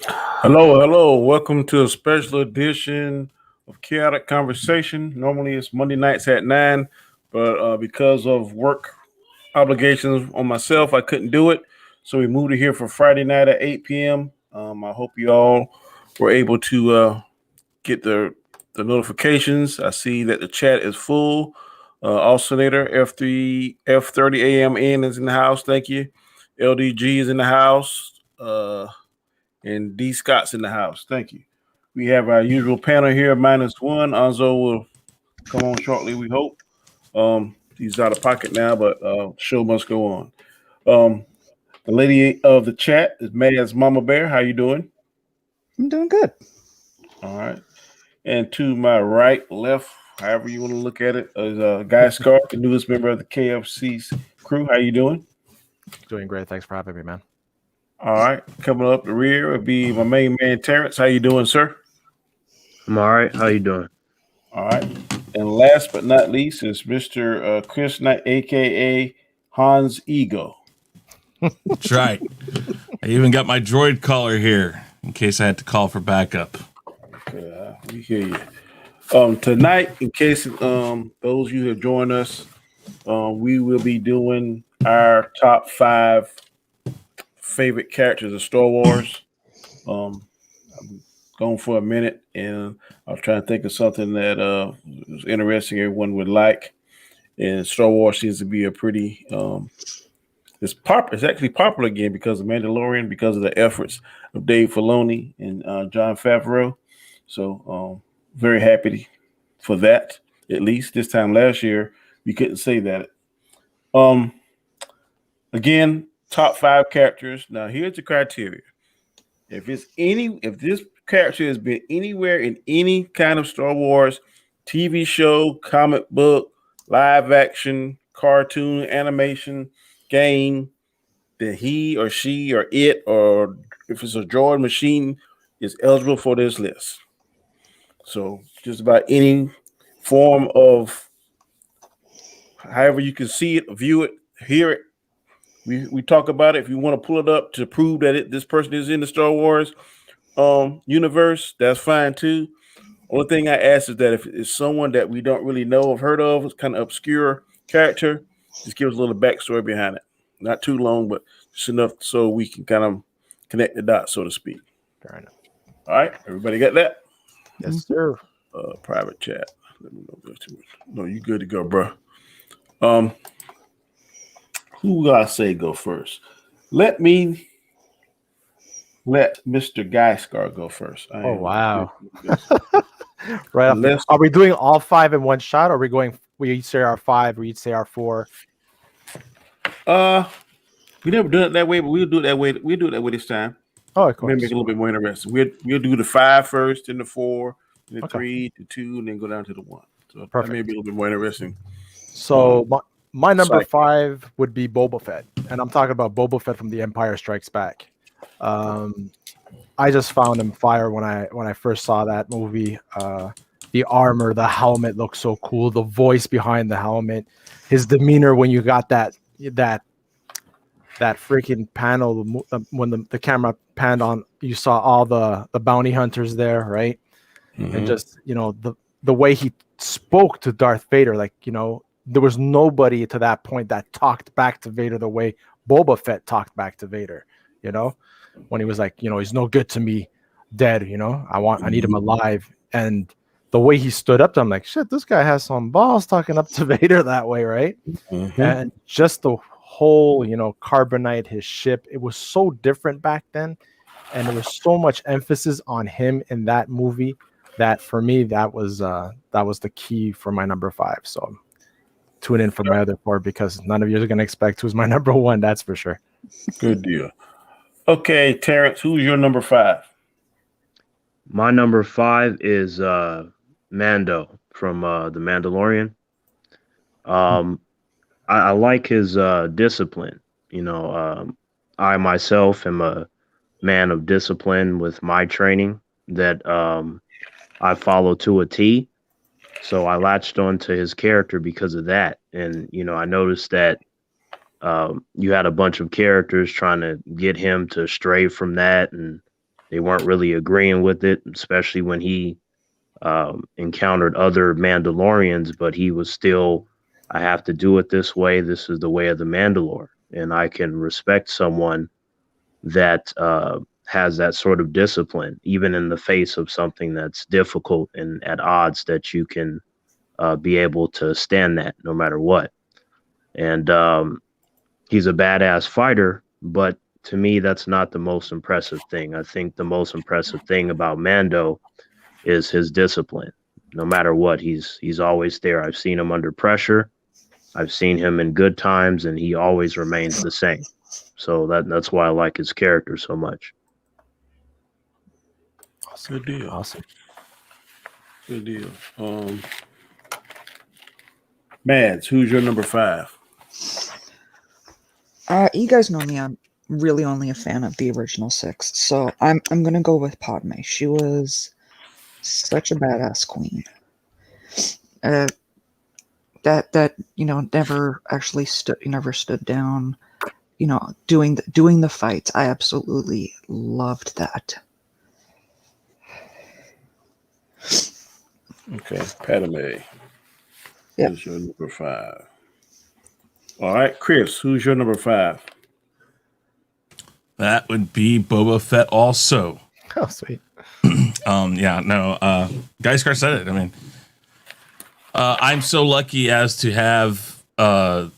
Hello, hello. Welcome to a special edition of Chaotic Conversation. Normally it's Monday nights at 9, but because of work obligations on myself, I couldn't do it. So we moved it here for Friday night at 8 p.m. I hope you all were able to get the notifications. I see that the chat is full. Oscillator F30 AMN is in the house. Thank you. LDG is in the house. And D. Scott's in the house. Thank you. We have our usual panel here, -1. Anzo will come on shortly, we hope. He's out of pocket now, but show must go on. The lady of the chat is May's Mama Bear. How you doing? I'm doing good. All right. And to my right, left, however you want to look at it, is Gaiskar, the newest member of the KFC's crew. How you doing? Doing great. Thanks for having me, man. All right. Coming up the rear would be my main man, Terrence. How you doing, sir? I'm all right. How you doing? All right. And last but not least is Mr. Chris Knight, a.k.a. Hans Ego. That's right. I even got my droid caller here in case I had to call for backup. Okay, we hear you. Tonight, in case those of you who have joined us, we will be doing our top 5 favorite characters of Star Wars. I'm going for a minute, and I was trying to think of something that was interesting everyone would like. And Star Wars seems to be a pretty it's actually popular again because of Mandalorian, because of the efforts of Dave Filoni and Jon Favreau. So very happy for that. At least this time last year we couldn't say that. Again, top 5 characters. Now here's the criteria. If this character has been anywhere in any kind of Star Wars TV show, comic book, live action, cartoon, animation, game, then he or she or it, or if it's a droid machine, is eligible for this list. So just about any form of, however you can see it, view it, hear it. We talk about it. If you want to pull it up to prove that this person is in the Star Wars universe, that's fine too. Only thing I ask is that if it's someone that we don't really know or heard of, it's kind of obscure character, just give us a little backstory behind it. Not too long, but just enough so we can kind of connect the dots, so to speak. Fair enough. All right, everybody got that? Yes, sir. Private chat. Let me know. No, you good to go, bro. Who I say go first? Let Mr. Gaiskar go first. Oh, wow. Right. Are we doing all 5 in one shot, or are we going? We each say our 5, we each say our 4. We never done it that way, but we'll do it that way. We'll do it that way this time. Oh, of course. Maybe make it a little bit more interesting. We'll do the 5 first, then the 4, then the 3, the 2, and then go down to the 1. So perfect. That may be a little bit more interesting. So my number 5 would be Boba Fett, and I'm talking about Boba Fett from The Empire Strikes Back. I just found him fire when I first saw that movie. The armor, the helmet looked so cool. The voice behind the helmet, his demeanor when you got that freaking panel when the camera panned on, you saw all the bounty hunters there, right? Mm-hmm. And just the way he spoke to Darth Vader, like there was nobody to that point that talked back to Vader the way Boba Fett talked back to Vader. When he was like, he's no good to me dead, I need him alive. And the way he stood up to him, like, shit, this guy has some balls talking up to Vader that way, right? Mm-hmm. And just the whole, carbonite, his ship, it was so different back then. And there was so much emphasis on him in that movie that for me, that was the key for my number 5. So tune in for my other 4 because none of you are going to expect who's my number 1. That's for sure. Good deal. Okay, Terrence, who's your number 5? My number 5 is Mando from The Mandalorian. I like his discipline. I myself am a man of discipline with my training that I follow to a T. So I latched onto his character because of that. And, I noticed that you had a bunch of characters trying to get him to stray from that and, they weren't really agreeing with it, especially when he encountered other Mandalorians, but he was still, I have to do it this way. This is the way of the Mandalore. And I can respect someone that has that sort of discipline, even in the face of something that's difficult and at odds, that you can be able to stand that no matter what. And he's a badass fighter, but to me, that's not the most impressive thing. I think the most impressive thing about Mando is his discipline. No matter what, he's always there. I've seen him under pressure. I've seen him in good times, and he always remains the same. So that's why I like his character so much. Awesome. Good deal. Awesome. Good deal. Mads, who's your number 5? You guys know me. I'm really only a fan of the original 6, so I'm gonna go with Padme. She was such a badass queen. That never actually stood down. Doing the fights. I absolutely loved that. Okay, Padme. Yep. Who's your number 5? All right, Chris, who's your number 5? That would be Boba Fett also. Oh, sweet. Gaiskar said it. I mean, I'm so lucky as to have the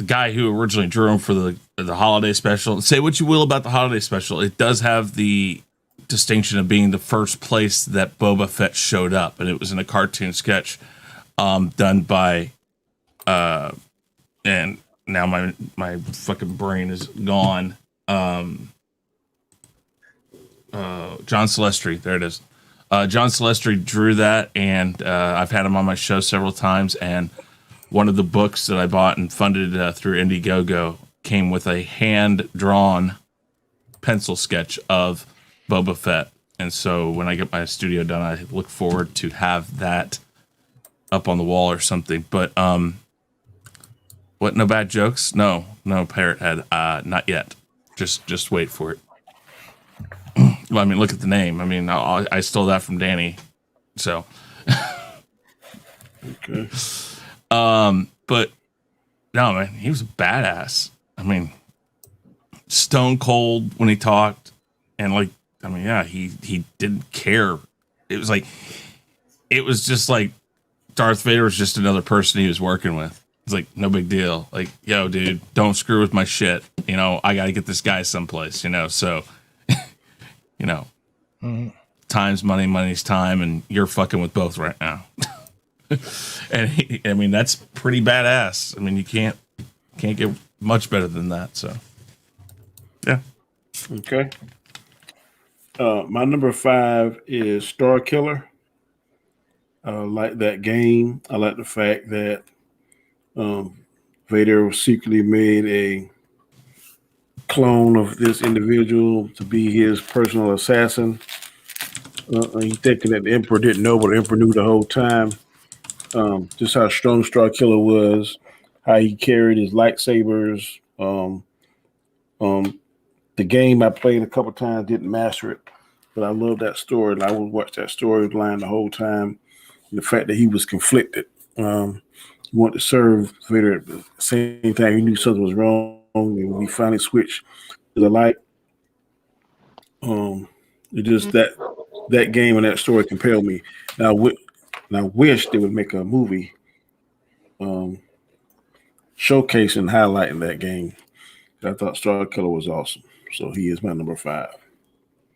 guy who originally drew him for the holiday special. Say what you will about the holiday special, it does have the distinction of being the first place that Boba Fett showed up, and it was in a cartoon sketch done by and now my fucking brain is gone. John Celestri, there it is. John Celestri drew that, and I've had him on my show several times. And one of the books that I bought and funded through Indiegogo came with a hand-drawn pencil sketch of Boba Fett. And so when I get my studio done, I look forward to have that up on the wall or something. But what? No bad jokes? No, Parrot Head. Not yet. Just wait for it. Well, I mean, look at the name. I mean, I stole that from Danny. So, Okay. But no, man, he was a badass. I mean, stone cold when he talked, and he didn't care. It was just like Darth Vader was just another person he was working with. It's like, no big deal. Like, yo, dude, don't screw with my shit. I got to get this guy someplace, so, time's money, money's time, and you're fucking with both right now. And that's pretty badass. I mean, you can't get much better than that. So, yeah. Okay. My number 5 is Star Killer. I like that game. I like the fact that Vader secretly made a clone of this individual to be his personal assassin. He's thinking that the Emperor didn't know, but the Emperor knew the whole time. Just how strong Star Killer was, how he carried his lightsabers. The game I played a couple times, didn't master it, but I love that story, and I would watch that storyline the whole time. And the fact that he was conflicted, he wanted to serve Vader at the same time. He knew something was wrong, and when he finally switched to the light, it just that game and that story compelled me. Now, I wish they would make a movie showcasing, highlighting that game. I thought Star Killer was awesome. So he is my number 5.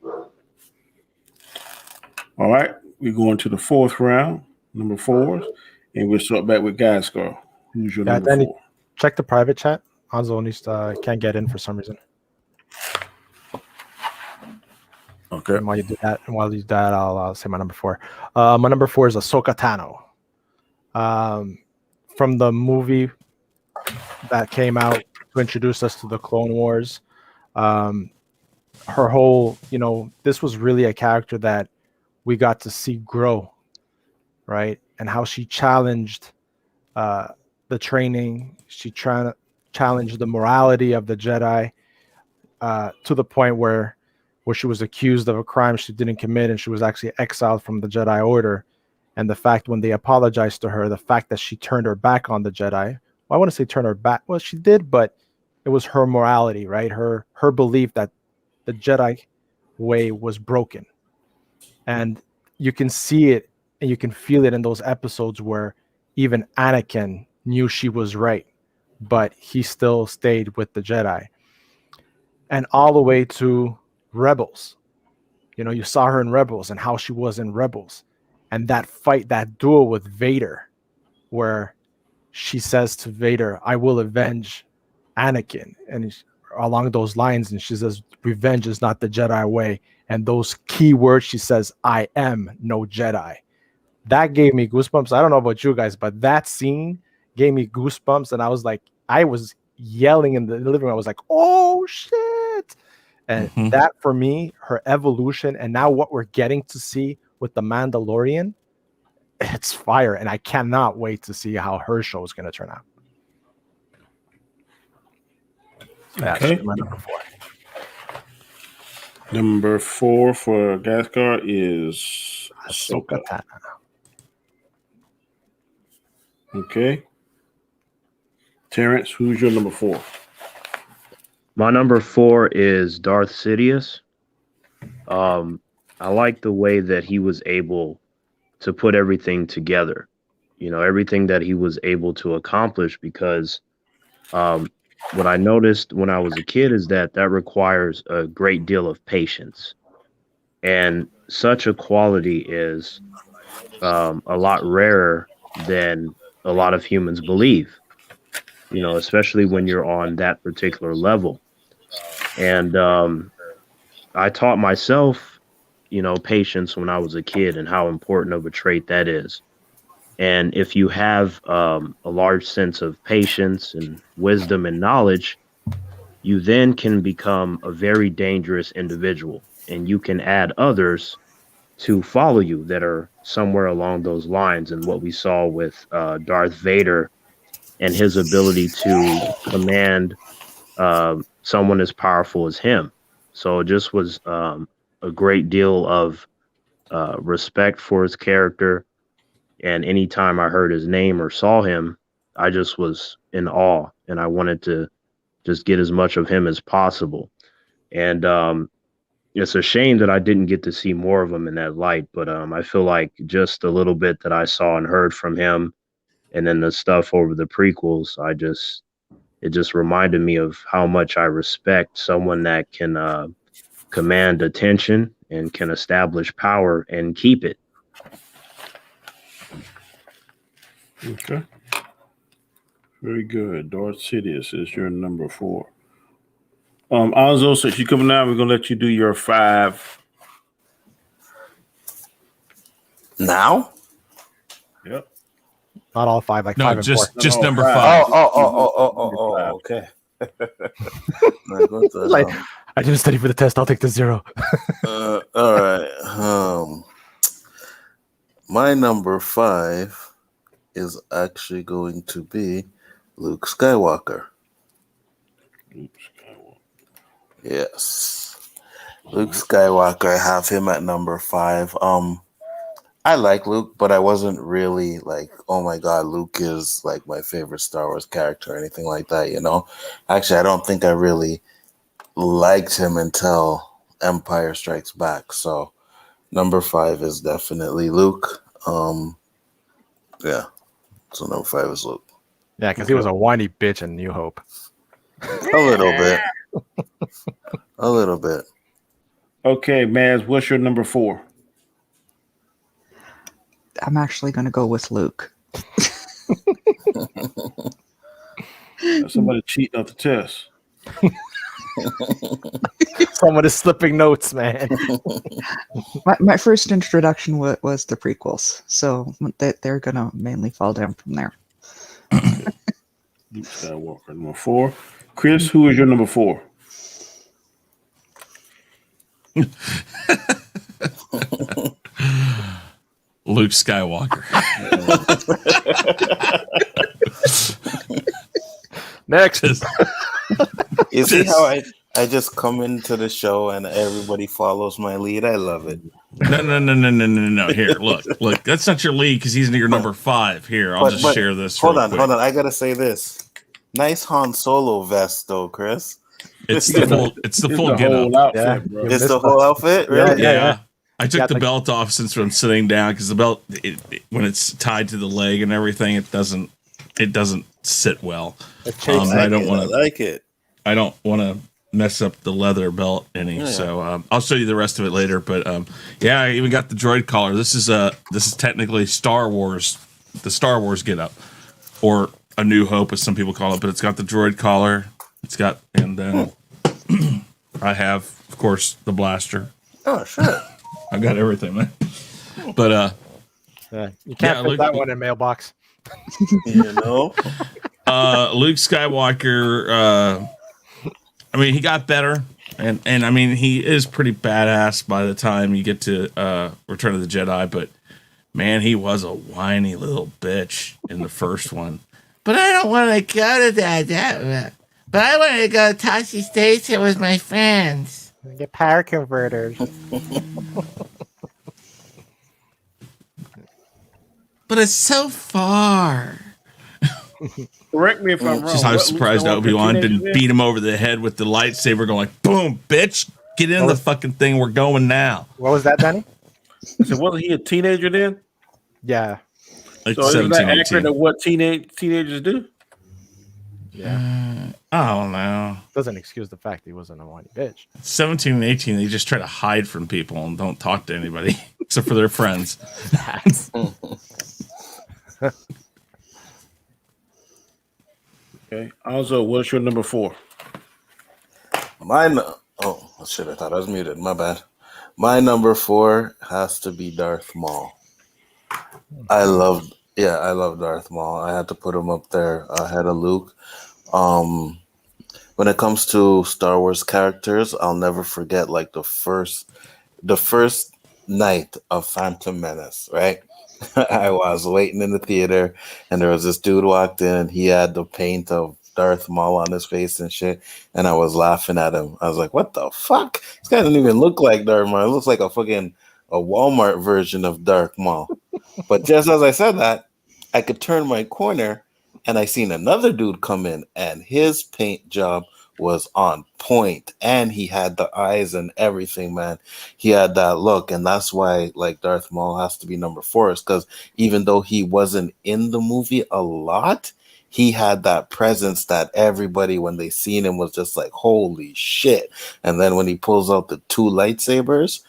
All right. We're going to the 4th round, number 4, and we'll start back with Gaiskar. Who's your number Danny, 4? check the private chat. Hanzo can't get in for some reason. Okay. And while you do that, I'll say my number 4. My number 4 is Ahsoka Tano. From the movie that came out to introduce us to the Clone Wars, her whole, this was really a character that we got to see grow, right? And how she challenged the training. She challenged the morality of the Jedi to the point where, where she was accused of a crime she didn't commit, and she was actually exiled from the Jedi Order. And the fact when they apologized to her, the fact that she turned her back on the Jedi. Well, I want to say turn her back. Well, she did, but it was her morality, right? Her belief that the Jedi way was broken. And you can see it and you can feel it in those episodes where even Anakin knew she was right, but he still stayed with the Jedi. And all the way to Rebels. You know, you saw her in Rebels and how she was in Rebels. And that fight, that duel with Vader, where she says to Vader, I will avenge Anakin. And along those lines, and she says, revenge is not the Jedi way. And those key words, she says, I am no Jedi. That gave me goosebumps. I don't know about you guys, but that scene gave me goosebumps. And I was like, I was yelling in the living room. I was like, oh, shit. And that, for me, her evolution, and now what we're getting to see with The Mandalorian, it's fire. And I cannot wait to see how her show is going to turn out. Okay. My number 4. Number 4 for Gaiskar is Ahsoka. Okay. Terrence, who's your number 4? My number 4 is Darth Sidious. I like the way that he was able to put everything together, you know, everything that he was able to accomplish, because what I noticed when I was a kid is that requires a great deal of patience. And such a quality is a lot rarer than a lot of humans believe, you know, especially when you're on that particular level. And I taught myself, you know, patience when I was a kid and how important of a trait that is. And if you have a large sense of patience and wisdom and knowledge, you then can become a very dangerous individual, and you can add others to follow you that are somewhere along those lines. And what we saw with Darth Vader and his ability to command someone as powerful as him. So it just was a great deal of respect for his character. And anytime I heard his name or saw him, I just was in awe, and I wanted to just get as much of him as possible. And it's a shame that I didn't get to see more of him in that light, but I feel like just a little bit that I saw and heard from him, and then the stuff over the prequels, it just reminded me of how much I respect someone that can command attention and can establish power and keep it. Okay. Very good. Darth Sidious is your number 4. Alonzo, since you're coming out, we're gonna let you do your 5. Now? Yep. Not all 5, like 5 and 4. Just No, number 5. 5. Oh, okay. Like, I didn't study for the test. I'll take the 0. All right. My number 5 is actually going to be Luke Skywalker. Yes. Luke Skywalker, I have him at number 5. I like Luke, but I wasn't really like, oh my God, Luke is like my favorite Star Wars character or anything like that, you know? Actually, I don't think I really liked him until Empire Strikes Back. So number 5 is definitely Luke. Yeah. So number 5 is Luke. Yeah, because he was a whiny bitch in New Hope. A little bit. A little bit. Okay, Maz, what's your number 4? I'm actually going to go with Luke. Somebody cheating off the test. Someone is slipping notes, man. My first introduction was the prequels, so they're going to mainly fall down from there. Luke Skywalker, number 4. Chris, who is your number 4? Luke Skywalker. Next. You see how I just come into the show and everybody follows my lead. I love it. No. Here, look. That's not your lead because he's your number 5. Here, I'll just share this. Hold real on, quick. hold on. I gotta say this. Nice Han Solo vest, though, Chris. It's the full get whole up. outfit, bro. It's the whole outfit, really? Yeah. I took Got the the- belt off since I'm sitting down because the belt, when it's tied to the leg and everything, it doesn't sit well. And I don't want to like it. I don't want to mess up the leather belt any. Yeah. So I'll show you the rest of it later. But yeah, I even got the droid collar. This is technically Star Wars, the Star Wars get up, or A New Hope, as some people call it. But it's got the droid collar. It's got, and then I have, of course, the blaster. Oh, shit. I got everything, man. But you can't fit Luke, that one in mailbox. You know? Luke Skywalker. I mean, he got better, and I mean, he is pretty badass by the time you get to Return of the Jedi. But man, he was a whiny little bitch in the first one. But I don't want to go to that. But I want to go to Tosche Station with my friends. Get power converters. But it's so far. Correct me if I'm wrong. Just I was What, Luke surprised Skywalker Obi-Wan teenager didn't then? beat him over the head with the lightsaber, going like, "Boom, bitch, get in the fucking thing. We're going now." What was that, Danny? So wasn't he a teenager then? Yeah. Like So is 17, that accurate 18. of what teenagers do? Yeah. I don't know. Doesn't excuse the fact he wasn't a whiny bitch. 17 and 18, they just try to hide from people and don't talk to anybody except for their friends. Okay. Also, what's your number 4? Mine. Oh, shit. I thought I was muted. My bad. My number 4 has to be Darth Maul. I love Darth Maul. I had to put him up there ahead of Luke. When it comes to Star Wars characters, I'll never forget like the first night of Phantom Menace, right? I was waiting in the theater and there was this dude walked in and he had the paint of Darth Maul on his face and shit, and I was laughing at him. I was like, what the fuck? This guy doesn't even look like Darth Maul. It looks like a Walmart version of Darth Maul. But just as I said that, I could turn my corner and I seen another dude come in and his paint job was on point and he had the eyes and everything, man. He had that look, and that's why like Darth Maul has to be number 4, is because even though he wasn't in the movie a lot, he had that presence that everybody, when they seen him, was just like, holy shit. And then when he pulls out the 2 lightsabers,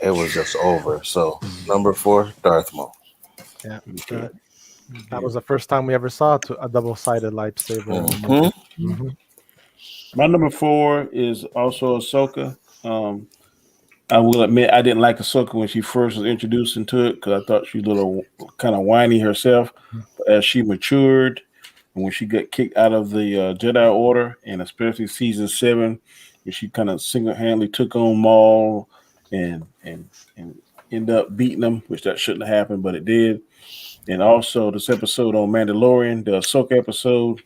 it was just over. So number 4, Darth Maul. Yeah. That was the first time we ever saw a double-sided lightsaber. Mm-hmm. My number 4 is also Ahsoka. I will admit I didn't like Ahsoka when she first was introduced into it because I thought she was a little kind of whiny herself. But as she matured, and when she got kicked out of the Jedi Order, and especially season 7, where she kind of single-handedly took on Maul and ended up beating him, which that shouldn't have happened, but it did. And also this episode on Mandalorian, the Ahsoka episode,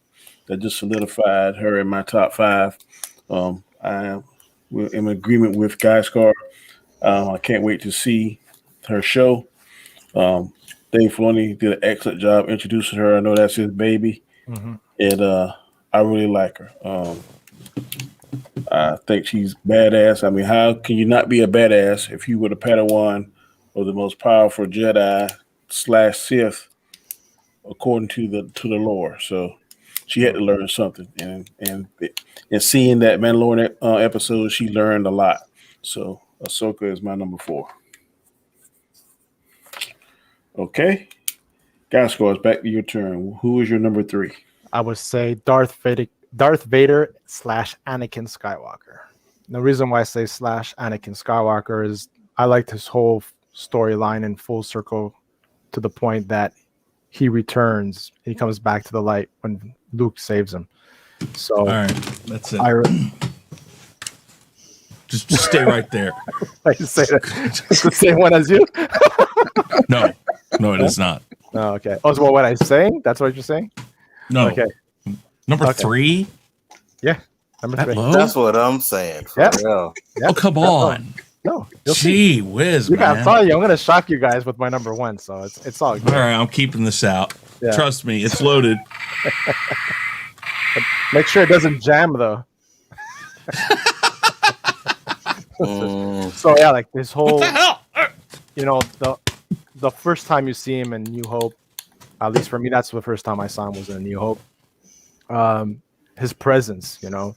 that just solidified her in my top 5. I am in agreement with Gaiskar. I can't wait to see her show. Dave Filoni did an excellent job introducing her. I know that's his baby. And I really like her. I think she's badass. I mean, how can you not be a badass if you were the Padawan of the most powerful Jedi / Sith, according to the lore? So she had to learn something, and seeing that Mandalorian episode, she learned a lot. So Ahsoka is my number 4. Okay, Gaiskar, it's back to your turn. Who is your number 3? I would say Darth Vader / Anakin Skywalker. The reason why I say / Anakin Skywalker is I liked his whole storyline in full circle to the point that he returns. He comes back to the light when Luke saves him. So All right, that's it. Just stay right there. I say that. It's the same one as you? No, it is not. Oh, okay. Oh, so what I'm saying? That's what you're saying? No. Okay. Number 3? Yeah. Number That 3. low? That's what I'm saying. For Yep. real. Oh, come on. No, you'll see. Gee whiz, I'm man. telling you, I'm gonna shock you guys with my number 1. So it's all good. All right, I'm keeping this out. Yeah. Trust me, it's loaded. Make sure it doesn't jam though. Mm, So yeah, like this whole, What the hell? you know, the first time you see him in New Hope, at least for me, that's the first time I saw him was in New Hope. His presence, you know,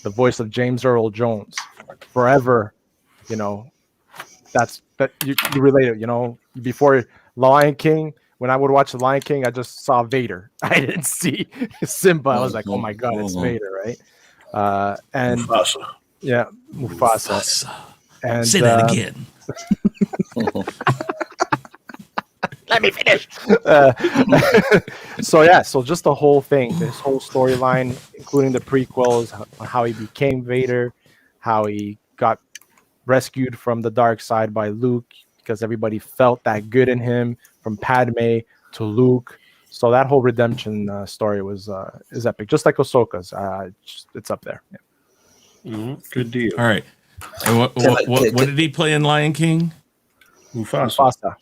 the voice of James Earl Jones, forever, you know, that you relate it, you know, before Lion King. When I would watch The Lion King, I just saw Vader. I didn't see Simba. I was like, oh my God, it's Vader, right? And Mufasa. yeah, Mufasa. And Say that again. let me finish. So just the whole thing, this whole storyline, including the prequels, how he became Vader, how he got rescued from the dark side by Luke because everybody felt that good in him, from Padme to Luke. So that whole redemption story is epic, just like Ahsoka's. It's up there. Yeah. Good deal. All right. And what did he play in Lion King? Mufasa.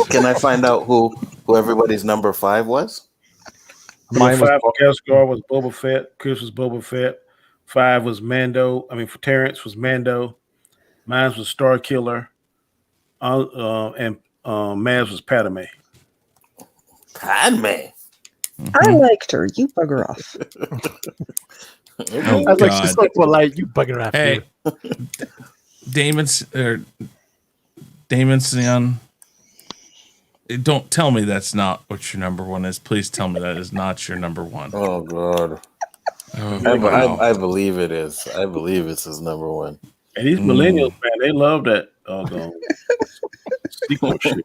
Can I find out who everybody's number 5 was? Number Mine was 5 for Gaiskar was Boba Fett. Chris was Boba Fett. 5 was Mando. I mean, for Terrence was Mando. Mine was Star Killer. And Maz was Padme. Padme. I liked her. You bugger off. Oh, I was like, God. she's so polite. You bugger off. Hey, Damon's Sion. Don't tell me that's not what your number 1 is. Please tell me that is not your number 1. Oh God. Oh, wow. I believe it is. I believe it's his number 1. And these millennials, man, they love that sequel shit.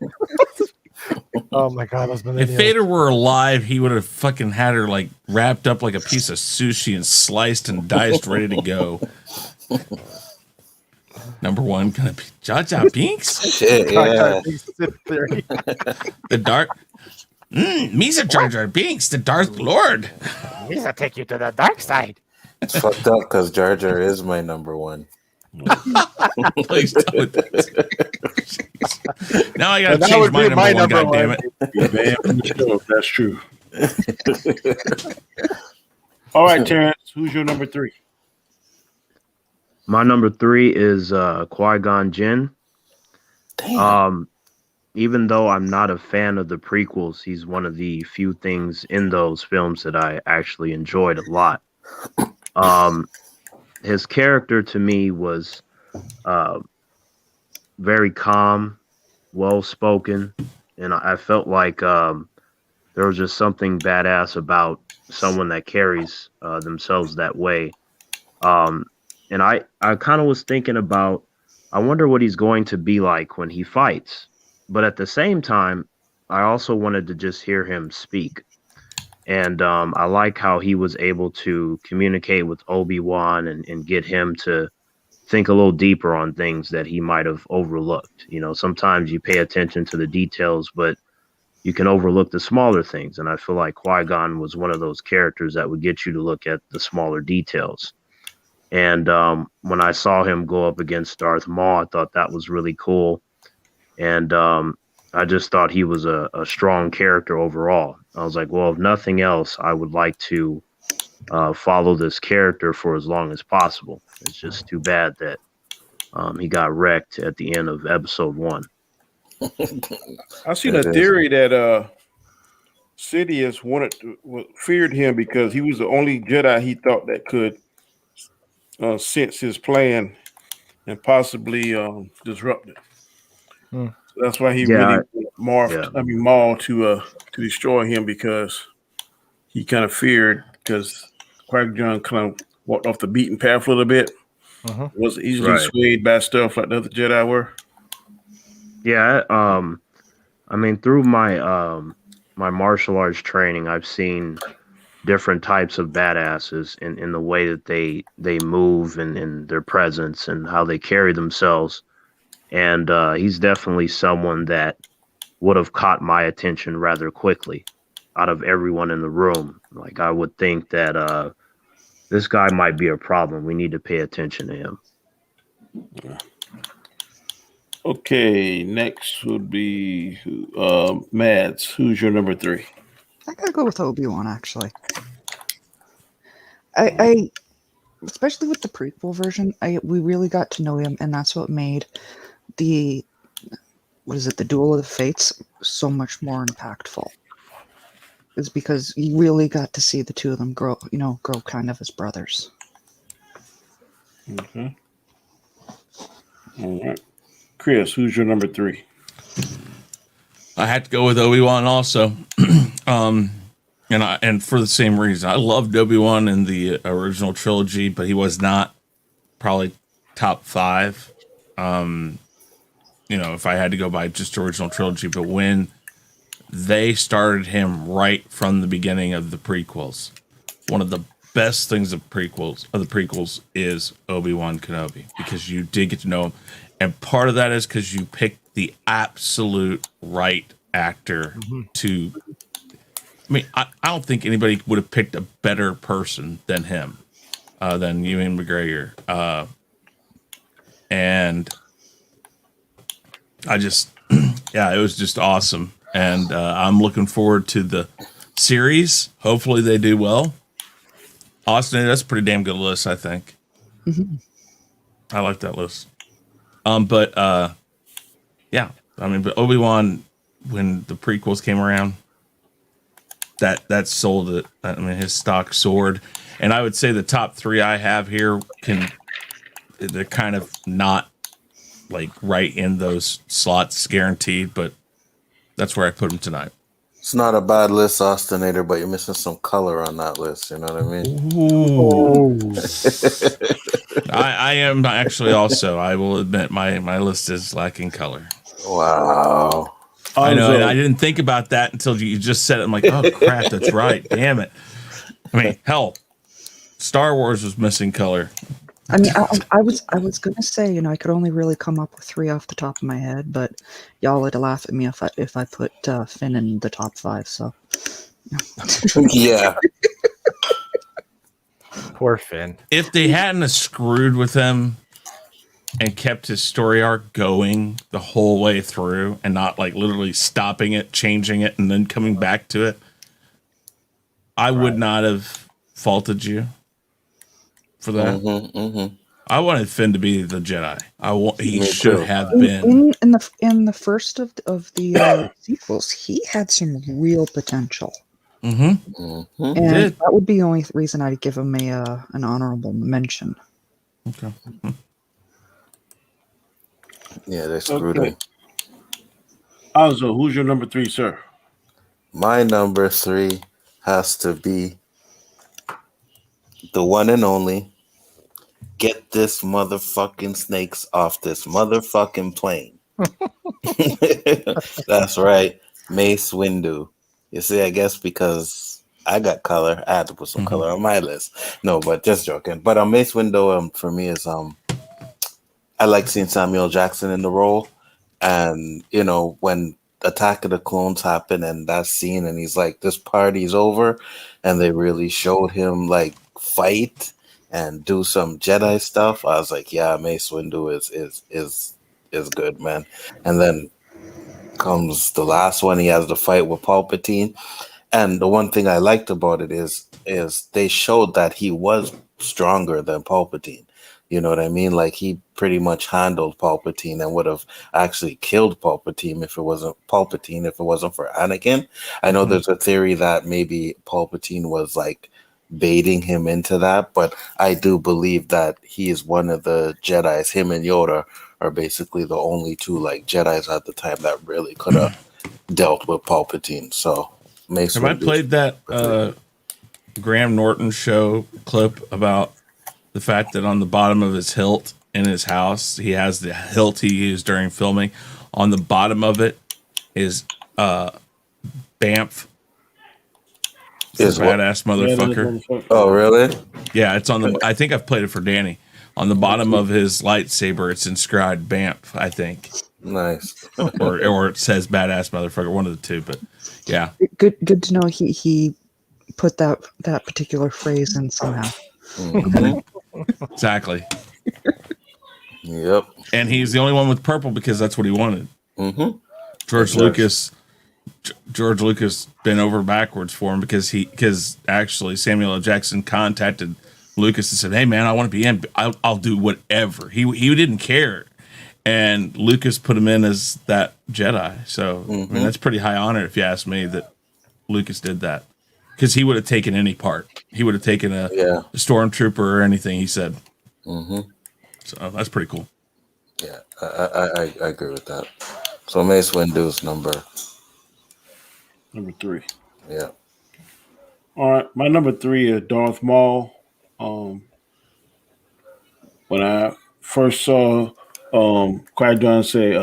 Oh my God, those If millennials. Vader were alive, he would have fucking had her like wrapped up like a piece of sushi and sliced and diced, ready to go. Number 1 gonna be Jar Jar Binks. Shit, yeah. The Dark. Misa Jar Jar Binks, the Dark Lord. We'll take you to the dark side. It's fucked up because Jar Jar is my number 1. Please don't. Now I gotta And that change would my be my number 1. number God damn it! Yeah, that's true. All right, Terrence, who's your number 3? My number 3 is Qui-Gon Jinn. Damn. Even though I'm not a fan of the prequels, he's one of the few things in those films that I actually enjoyed a lot. His character to me was very calm, well-spoken, and I felt like there was just something badass about someone that carries themselves that way. And I kind of was thinking about, I wonder what he's going to be like when he fights. But at the same time, I also wanted to just hear him speak. And I like how he was able to communicate with Obi-Wan and get him to think a little deeper on things that he might have overlooked. You know, sometimes you pay attention to the details, but you can overlook the smaller things. And I feel like Qui-Gon was one of those characters that would get you to look at the smaller details. And when I saw him go up against Darth Maul, I thought that was really cool. And I just thought he was a strong character overall. I was like, well, if nothing else, I would like to follow this character for as long as possible. It's just too bad that he got wrecked at the end of episode 1. I seen a theory that Sidious feared him because he was the only Jedi he thought that could sense his plan and possibly disrupt it. So that's why he really morphed. Maul to destroy him, because he kind of feared, because Qui-Gon kind of walked off the beaten path a little bit. Wasn't easily swayed by stuff like the other Jedi were. Yeah, I mean, through my my martial arts training, I've seen different types of badasses in the way that they move and in their presence and how they carry themselves. And he's definitely someone that would have caught my attention rather quickly out of everyone in the room. Like, I would think that this guy might be a problem. We need to pay attention to him. Okay, next would be Mads. Who's your number 3? I gotta go with Obi-Wan, actually. I especially with the prequel version, we really got to know him, and that's what made the Duel of the Fates so much more impactful. Is because you really got to see the two of them grow kind of as brothers. Okay. All right. Chris, who's your number 3? I had to go with Obi-Wan also. And for the same reason. I loved Obi-Wan in the original trilogy, but he was not probably top 5. If I had to go by just original trilogy, but when they started him right from the beginning of the prequels, one of the best things of the prequels is Obi-Wan Kenobi, because you did get to know him. And part of that is because you picked the absolute right actor to. I mean, I don't think anybody would have picked a better person than him, than Ewan McGregor. And I just, it was just awesome. And I'm looking forward to the series. Hopefully they do well. Austin, that's a pretty damn good list, I think. Mm-hmm. I like that list. But Obi-Wan, when the prequels came around, that sold it. I mean, his stock soared. And I would say the top 3 I have here they're kind of not like right in those slots guaranteed, but that's where I put them tonight. It's not a bad list, Austinator, but you're missing some color on that list. You know what I mean? Ooh. I am actually also, I will admit, my list is lacking color. Wow. I know, and I didn't think about that until you just said it. I'm like, oh crap, that's right. Damn it. I mean, hell, Star Wars was missing color. I mean, I was gonna say, I could only really come up with 3 off the top of my head, but y'all would laugh at me if I put Finn in the top 5. So, Yeah. Poor Finn. If they hadn't screwed with him and kept his story arc going the whole way through, and not like literally stopping it, changing it, and then coming back to it, I would not have faulted you for that. I wanted Finn to be the Jedi. He should have been. In the first of the sequels, he had some real potential. And that would be the only reason I'd give him an honorable mention. Okay. Yeah, they screwed him. Also, who's your number 3, sir? My number 3 has to be the one and only. Get this motherfucking snakes off this motherfucking plane. That's right, Mace Windu. You see, I guess because I got color, I had to put some color on my list. No, but just joking. But Mace Windu for me is I like seeing Samuel Jackson in the role, and when Attack of the Clones happened and that scene, and he's like, "This party's over," and they really showed him like fight and do some Jedi stuff. I was like, "Yeah, Mace Windu is good, man." And then comes the last one. He has the fight with Palpatine, and the one thing I liked about it is they showed that he was stronger than Palpatine. You know what I mean? Like, he pretty much handled Palpatine and would have actually killed Palpatine if it wasn't for Anakin. I know there's a theory that maybe Palpatine was like baiting him into that, but I do believe that he is one of the Jedis. Him and Yoda are basically the only 2 like Jedis at the time that really could have dealt with Palpatine. So Mace. Have I played that Graham Norton show clip about the fact that on the bottom of his hilt in his house, he has the hilt he used during filming. On the bottom of it is Banff. Is badass motherfucker. Oh, really? Yeah, it's on the. I think I've played it for Danny. On the bottom of his lightsaber, it's inscribed Banff, I think. Nice. or it says badass motherfucker, one of the 2. But yeah, Good to know he put that particular phrase in somehow. Mhm. Exactly. Yep. And he's the only one with purple because that's what he wanted. Mhm. George Exactly. Lucas bent over backwards for him because actually Samuel L. Jackson contacted Lucas and said, "Hey man, I want to be in. I'll do whatever." He didn't care, and Lucas put him in as that Jedi. So I mean that's pretty high honor if you ask me that Lucas did that because he would have taken any part. He would have taken a stormtrooper or anything. He said. Mhm. So that's pretty cool. Yeah, I agree with that. So Mace Windu's number 3. Yeah. All right, my number 3 is Darth Maul. When I first saw Qui-Gon say,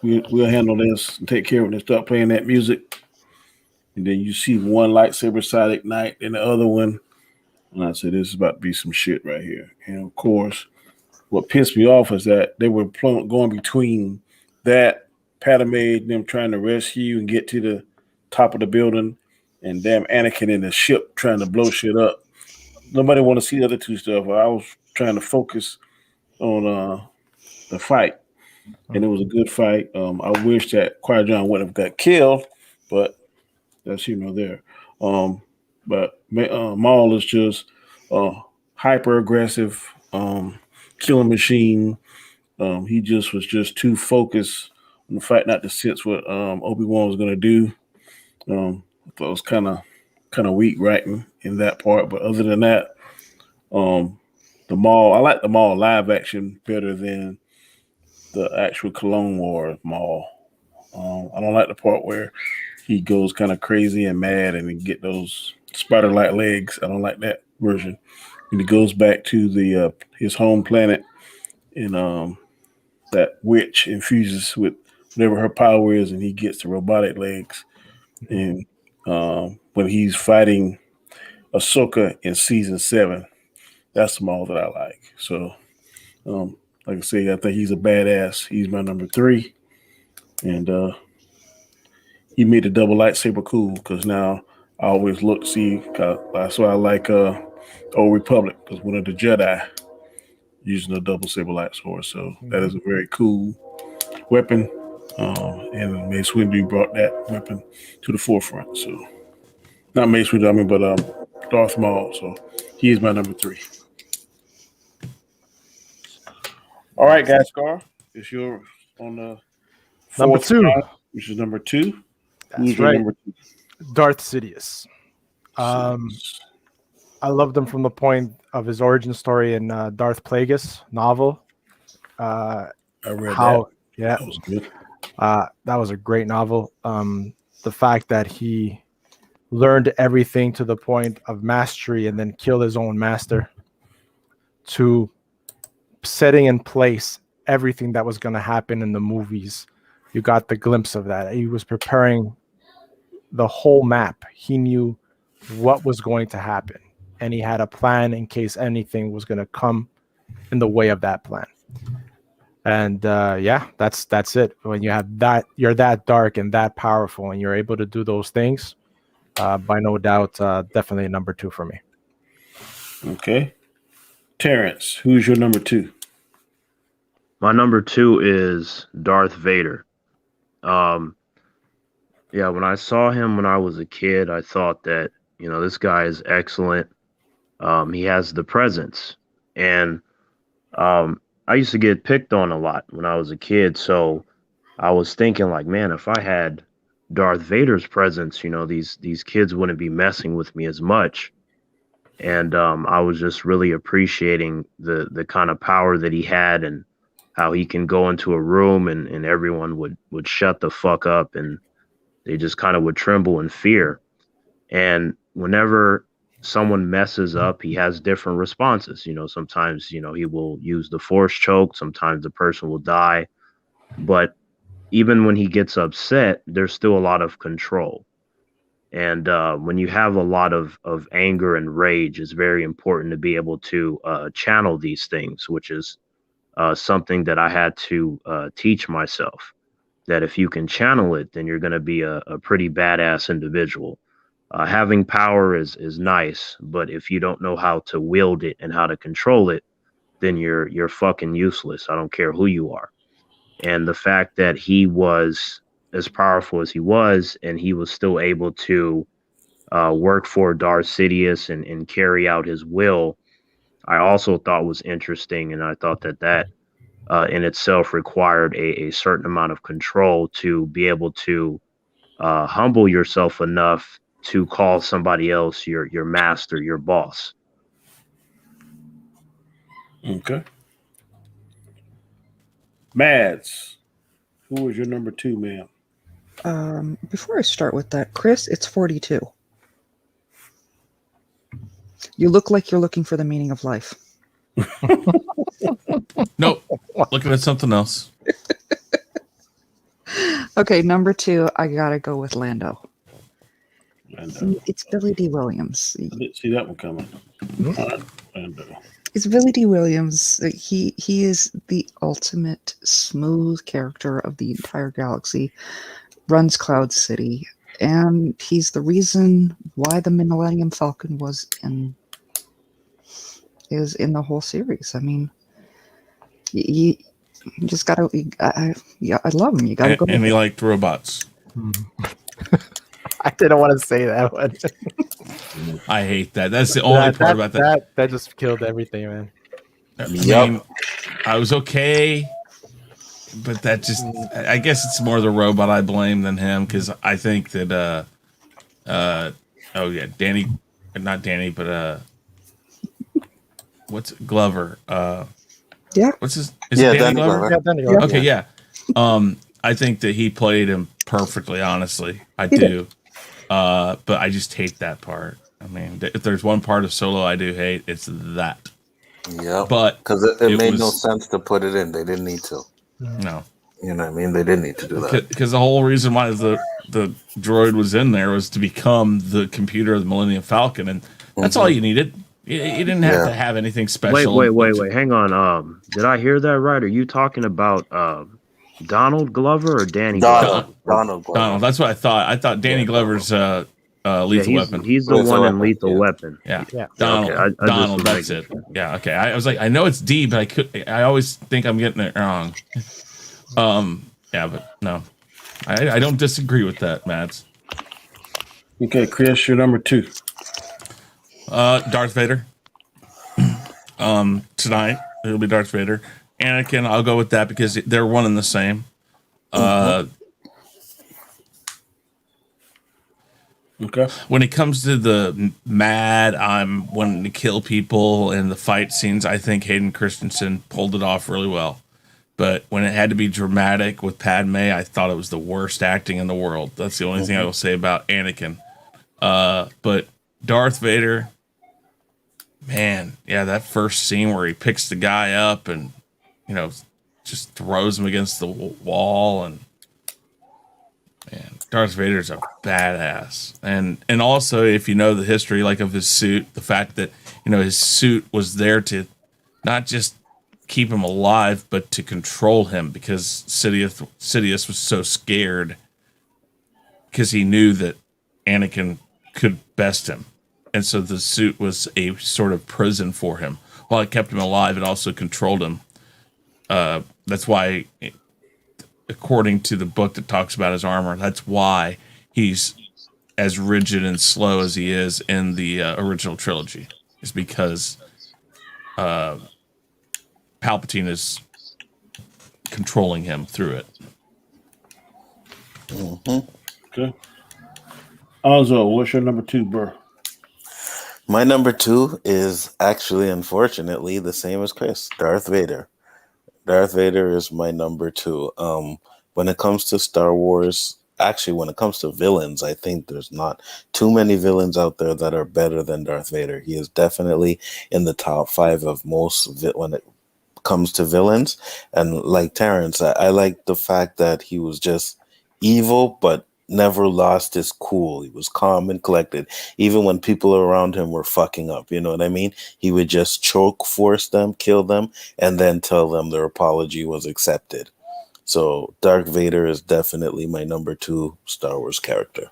we'll handle this and take care of it and start playing that music, and then you see one lightsaber side ignite and the other one, and I said, this is about to be some shit right here. And of course, what pissed me off is that they were going between that, Padme, them trying to rescue and get to the top of the building, and damn Anakin in the ship trying to blow shit up. Nobody want to see the other two stuff. I was trying to focus on the fight, and it was a good fight. I wish that Qui-Gon would have got killed, but that's there. But Maul is just hyper aggressive, killing machine. He just was just too focused on the fight, not to sense what Obi-Wan was going to do. I thought it was kind of weak writing in that part, but other than that, the Maul, I like the Maul live action better than the actual Clone War Maul. I don't like the part where he goes kind of crazy and mad and then get those spider-like legs. I don't like that version. And he goes back to the his home planet, and that witch infuses with whatever her power is, and he gets the robotic legs. And when he's fighting Ahsoka in season 7, that's the Maul that I like. So, like I say, I think he's a badass. He's my number 3, and he made the double lightsaber cool because now I always look to see. That's why I like Old Republic, because one of the Jedi using a double saber lightsaber. So that is a very cool weapon, and Mace Windu brought that weapon to the forefront. So not Mace Windu, I mean, but Darth Maul. So he is my number 3. All right, Gaiskar, it's your on the Number fourth 2. round, which is number 2. That's Who's your right. number 2? Darth Sidious. I loved him from the point of his origin story in Darth Plagueis novel. I read that. Yeah, That was good. that was a great novel. The fact that he learned everything to the point of mastery and then killed his own master, to setting in place everything that was going to happen in the movies. You got the glimpse of that. He was preparing the whole map. He knew what was going to happen, and he had a plan in case anything was going to come in the way of that plan. And that's it. When you have that, you're that dark and that powerful, and you're able to do those things. By no doubt, definitely number 2 for me. Okay. Terrence, who's your number 2? My number 2 is Darth Vader. Yeah, when I saw him when I was a kid, I thought that, this guy is excellent. He has the presence. And I used to get picked on a lot when I was a kid. So I was thinking like, man, if I had Darth Vader's presence, these kids wouldn't be messing with me as much. And I was just really appreciating the kind of power that he had, and how he can go into a room and everyone would shut the fuck up, and they just kind of would tremble in fear. And whenever someone messes up, he has different responses. Sometimes, he will use the force choke, sometimes the person will die. But even when he gets upset, there's still a lot of control. And when you have a lot of anger and rage, it's very important to be able to channel these things, which is something that I had to teach myself. That if you can channel it, then you're going to be a pretty badass individual. Having power is nice, but if you don't know how to wield it and how to control it, then you're fucking useless. I don't care who you are. And the fact that he was as powerful as he was, and he was still able to work for Darth Sidious and carry out his will, I also thought was interesting, and I thought that in itself required a certain amount of control to be able to humble yourself enough to call somebody else your master, your boss. Okay. Mads, who was your number 2, ma'am? Before I start with that, Chris, it's 42. You look like you're looking for the meaning of life. Nope. Looking at something else. Okay, number 2, I gotta go with Lando. Lando. It's Billy D. Williams. I didn't see that one coming. Lando. It's Billy D. Williams. He is the ultimate smooth character of the entire galaxy. Runs Cloud City, and he's the reason why the Millennium Falcon was in the whole series. I mean, you just gotta. I love him. You gotta go. And he liked robots. I didn't want to say that one. I hate that. That's the only part about that. That just killed everything, man. I mean, I was okay, but that just, I guess it's more the robot I blame than him, because I think that, oh yeah, Danny, not Danny, but, what's Glover? Yeah. What's his, is it Danny Glover? Yeah, Danny Glover. Okay, yeah. I think that he played him perfectly, honestly. I do. But I just hate that part. I mean, if there's one part of Solo I do hate, it's that. Yeah, but because it made no sense to put it in. They didn't need to. No, you know what I mean. They didn't need to do that because the whole reason why the droid was in there was to become the computer of the Millennium Falcon, and that's all you needed. You didn't have to have anything special. Wait. Hang on. Did I hear that right? Are you talking about Donald Glover or Danny Glover? Donald Glover. Donald. That's what I thought. I thought Danny Glover's Lethal Weapon. He's the one in Lethal Weapon. Yeah. Yeah. Donald. Okay, I Donald. That's it. Yeah. Okay. I was like, I know it's D, but I always think I'm getting it wrong. Yeah, but no, I don't disagree with that, Mads. Okay, Chris, you're number 2. Darth Vader. Tonight it'll be Darth Vader. Anakin, I'll go with that because they're one and the same. Okay. When it comes to the mad, I'm wanting to kill people and the fight scenes, I think Hayden Christensen pulled it off really well. But when it had to be dramatic with Padme, I thought it was the worst acting in the world. That's the only thing I will say about Anakin. But Darth Vader, man, yeah, that first scene where he picks the guy up and, just throws him against the wall, and man, Darth Vader's a badass. And also, if you know the history, like, of his suit, the fact that, his suit was there to not just keep him alive, but to control him, because Sidious was so scared because he knew that Anakin could best him. And so the suit was a sort of prison for him. While it kept him alive, it also controlled him. That's why, according to the book that talks about his armor, that's why he's as rigid and slow as he is in the original trilogy. Is because Palpatine is controlling him through it. Okay. Alzo, what's your number 2, bro? My number 2 is actually, unfortunately, the same as Chris. Darth Vader. Darth Vader is my number 2. When it comes to Star Wars, actually, when it comes to villains, I think there's not too many villains out there that are better than Darth Vader. He is definitely in the top 5 of most when it comes to villains. And like Terrence, I like the fact that he was just evil, but never lost his cool. He was calm and collected. Even when people around him were fucking up, you know what I mean? He would just choke, force them, kill them, and then tell them their apology was accepted. So Darth Vader is definitely my number 2 Star Wars character.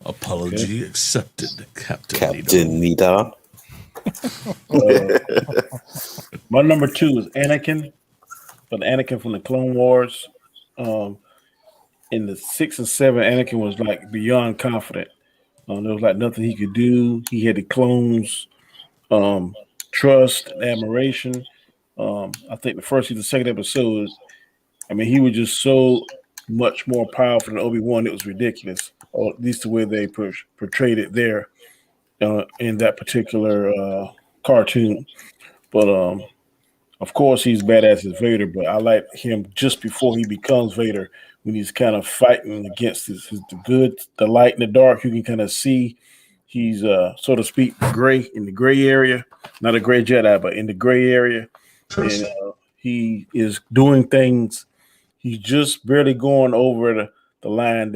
Apology accepted, Captain Captain Nito. Nita. My number 2 is Anakin, but Anakin from the Clone Wars. In the 6 and 7, Anakin was like beyond confident. There was like nothing he could do. He had the clones' trust and admiration. I think the first and the second episode, I mean, he was just so much more powerful than Obi-Wan. It was ridiculous, or at least the way they portrayed it there in that particular cartoon. But of course, he's badass as Vader, but I like him just before he becomes Vader when he's kind of fighting against the good, the light, and the dark. You can kind of see he's, so to speak, gray in the gray area. Not a gray Jedi, but in the gray area. And he is doing things. He's just barely going over the line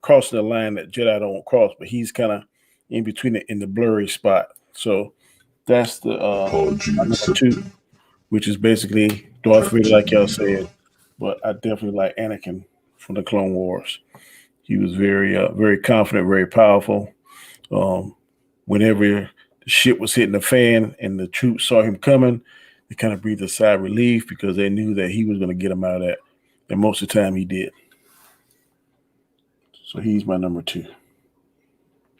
crossing the line that Jedi don't cross, but he's kind of in between it in the blurry spot. So that's the number 2. Which is basically Darth Vader, like y'all said. But I definitely like Anakin from the Clone Wars. He was very confident, very powerful. Whenever the shit was hitting the fan and the troops saw him coming, they kind of breathed a sigh of relief because they knew that he was going to get them out of that. And most of the time he did. So he's my number 2.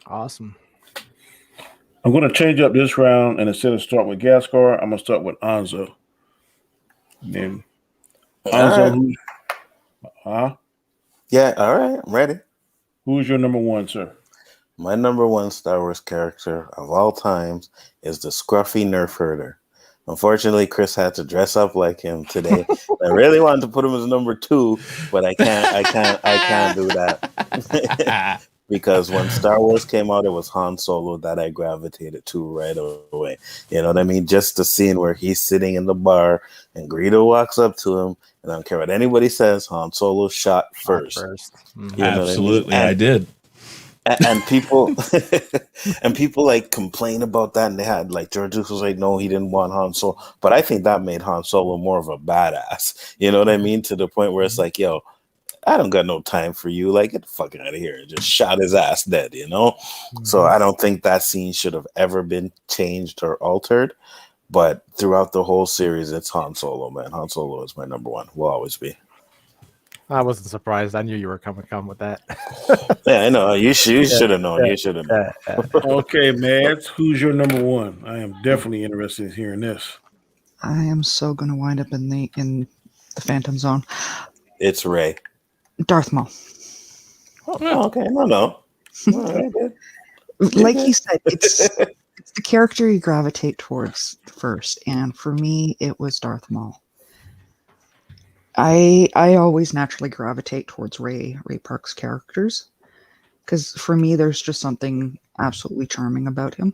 Awesome. I'm going to change up this round, and instead of starting with Gaiskar, I'm going to start with Anzo. Then Anzo, Yeah, all right, I'm ready. Who's your number 1, sir? My number 1 Star Wars character of all times is the scruffy nerf herder. Unfortunately, Chris had to dress up like him today. I really wanted to put him as number 2, but I can't do that. Because when Star Wars came out, it was Han Solo that I gravitated to right away. You know what I mean? Just the scene where he's sitting in the bar and Greedo walks up to him, and I don't care what anybody says, Han Solo shot first. Mm-hmm. You know Absolutely, what I mean? I did. And people and people like complain about that, and they had like George Lucas was like, no, he didn't want Han Solo, but I think that made Han Solo more of a badass. You know what I mean? To the point where it's like, yo, I don't got no time for you. Like, get the fuck out of here. And just shot his ass dead, you know? Mm-hmm. So I don't think that scene should have ever been changed or altered. But throughout the whole series, it's Han Solo, man. Han Solo is my number 1. Will always be. I wasn't surprised. I knew you were coming with that. Yeah, I know. You should have known. You should have known. Okay, Mads, who's your number 1? I am definitely interested in hearing this. I am so gonna wind up in the Phantom Zone. It's Rey. Darth Maul. Oh, okay. No. Right, like he said, it's the character you gravitate towards first, and for me, it was Darth Maul. I always naturally gravitate towards Ray Park's characters because for me, there's just something absolutely charming about him.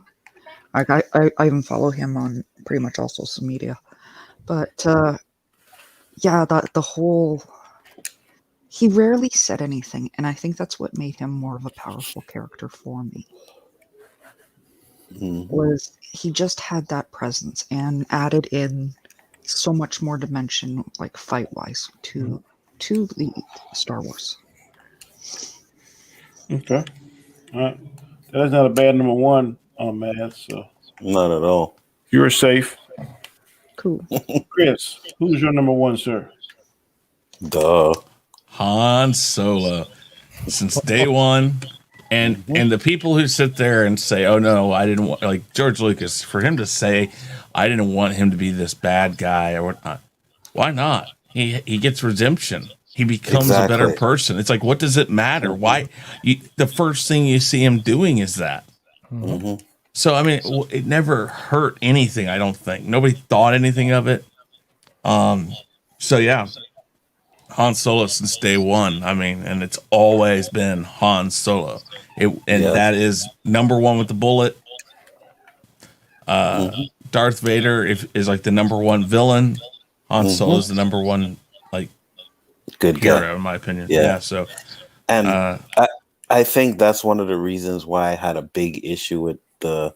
Like I even follow him on pretty much all social media, but yeah, the whole. He rarely said anything, and I think that's what made him more of a powerful character for me. Mm-hmm. Was he just had that presence and added in so much more dimension, like fight-wise, to the Star Wars. Okay. All right. That's not a bad number 1 on Mads. So not at all. You're safe. Cool. Chris, who's your number 1, sir? Duh. Han Solo. Since day 1. And the people who sit there and say, oh no, I didn't want, like George Lucas, for him to say, I didn't want him to be this bad guy or whatnot. Why not? He gets redemption. He becomes a better person. It's like, what does it matter? Why? The first thing you see him doing is that. Mm-hmm. So, I mean, it never hurt anything, I don't think. Nobody thought anything of it. So, yeah. Han Solo since day 1. I mean, and it's always been Han Solo. That is number 1 with the bullet. Darth Vader is like the number 1 villain. Han Solo is the number 1 like good hero, guy, in my opinion. Yeah. So, and I think that's one of the reasons why I had a big issue with the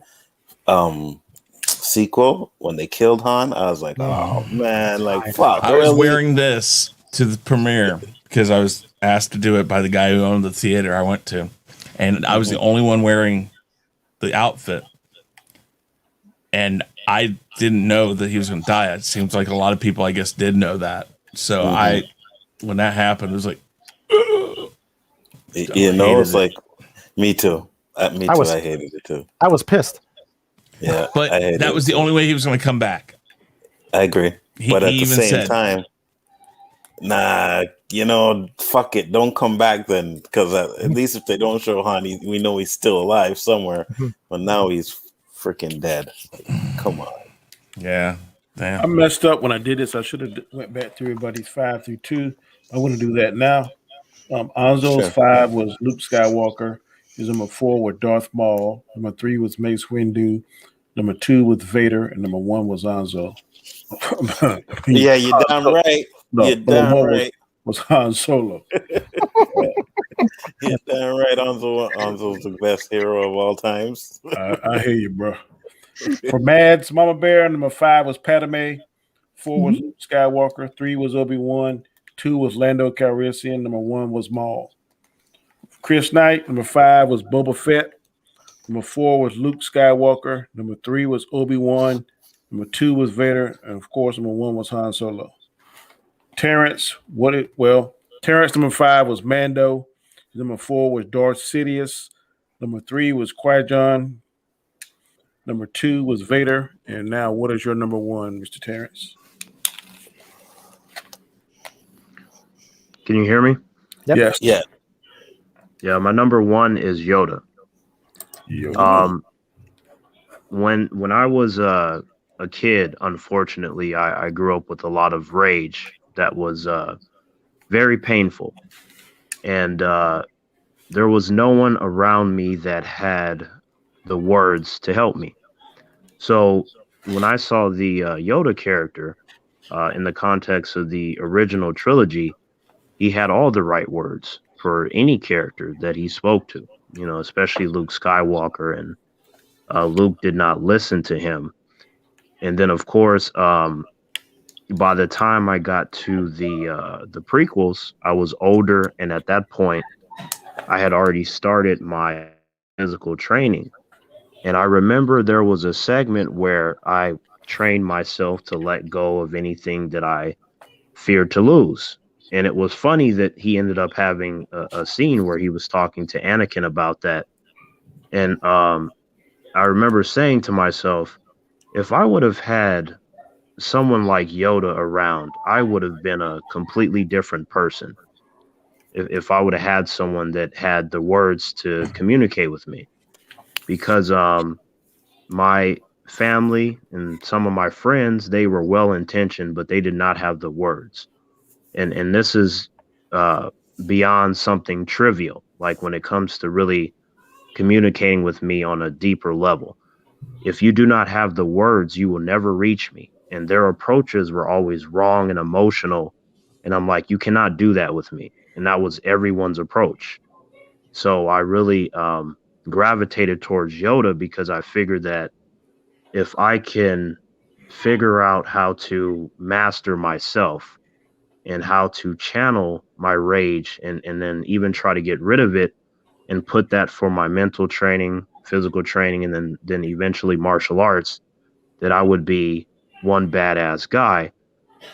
sequel when they killed Han. I was like, oh man, like fuck. I was wearing this to the premiere because I was asked to do it by the guy who owned the theater I went to. and I was the only one wearing the outfit, and I didn't know that he was going to die. It seems like a lot of people, I guess, did know that. So when that happened, it was like, it's like me too. I hated it too. I was pissed. Yeah, but that was the only way he was going to come back. I agree. But at the same time, nah, fuck it. Don't come back then, because at least if they don't show Han, we know he's still alive somewhere. But now he's freaking dead. Like, come on. Yeah. Damn. I messed up when I did this. I should have went back to everybody's 5 through 2. I want to do that now. Anzo's 5 was Luke Skywalker. His number 4 was Darth Maul. Number 3 was Mace Windu. Number 2 was Vader, and number 1 was Anzo. Yeah, you're damn right. No, you're damn right. Was Han Solo. You're damn right. Anzo's the best hero of all times. I hear you, bro. For Mads, Mama Bear, number 5 was Padme. 4 was Luke Skywalker. 3 was Obi-Wan. 2 was Lando Calrissian. Number 1 was Maul. Chris Knight, number 5 was Boba Fett. Number 4 was Luke Skywalker. Number 3 was Obi-Wan. Number 2 was Vader. And, of course, number 1 was Han Solo. Terrence, Terrence, number 5 was Mando. Number 4 was Darth Sidious. Number 3 was Qui-Gon. Number 2 was Vader. And now, what is your number 1, Mr. Terrence? Can you hear me? Yep. Yes. Yeah. Yeah, my number 1 is Yoda. When I was a kid, unfortunately, I grew up with a lot of rage that was very painful. And there was no one around me that had the words to help me. So when I saw the Yoda character in the context of the original trilogy, he had all the right words for any character that he spoke to, especially Luke Skywalker, and Luke did not listen to him. And then, of course, by the time I got to the prequels, I was older, and at that point, I had already started my physical training. And I remember there was a segment where I trained myself to let go of anything that I feared to lose. And it was funny that he ended up having a scene where he was talking to Anakin about that. And I remember saying to myself, if I would have had someone like Yoda around, I would have been a completely different person. If I would have had someone that had the words to communicate with me. Because my family and some of my friends, they were well-intentioned, but they did not have the words. And this is beyond something trivial, like when it comes to really communicating with me on a deeper level. If you do not have the words, you will never reach me. And their approaches were always wrong and emotional. And I'm like, you cannot do that with me. And that was everyone's approach. So I really gravitated towards Yoda because I figured that if I can figure out how to master myself and how to channel my rage and then even try to get rid of it and put that for my mental training, physical training, and then eventually martial arts, that I would be one badass guy.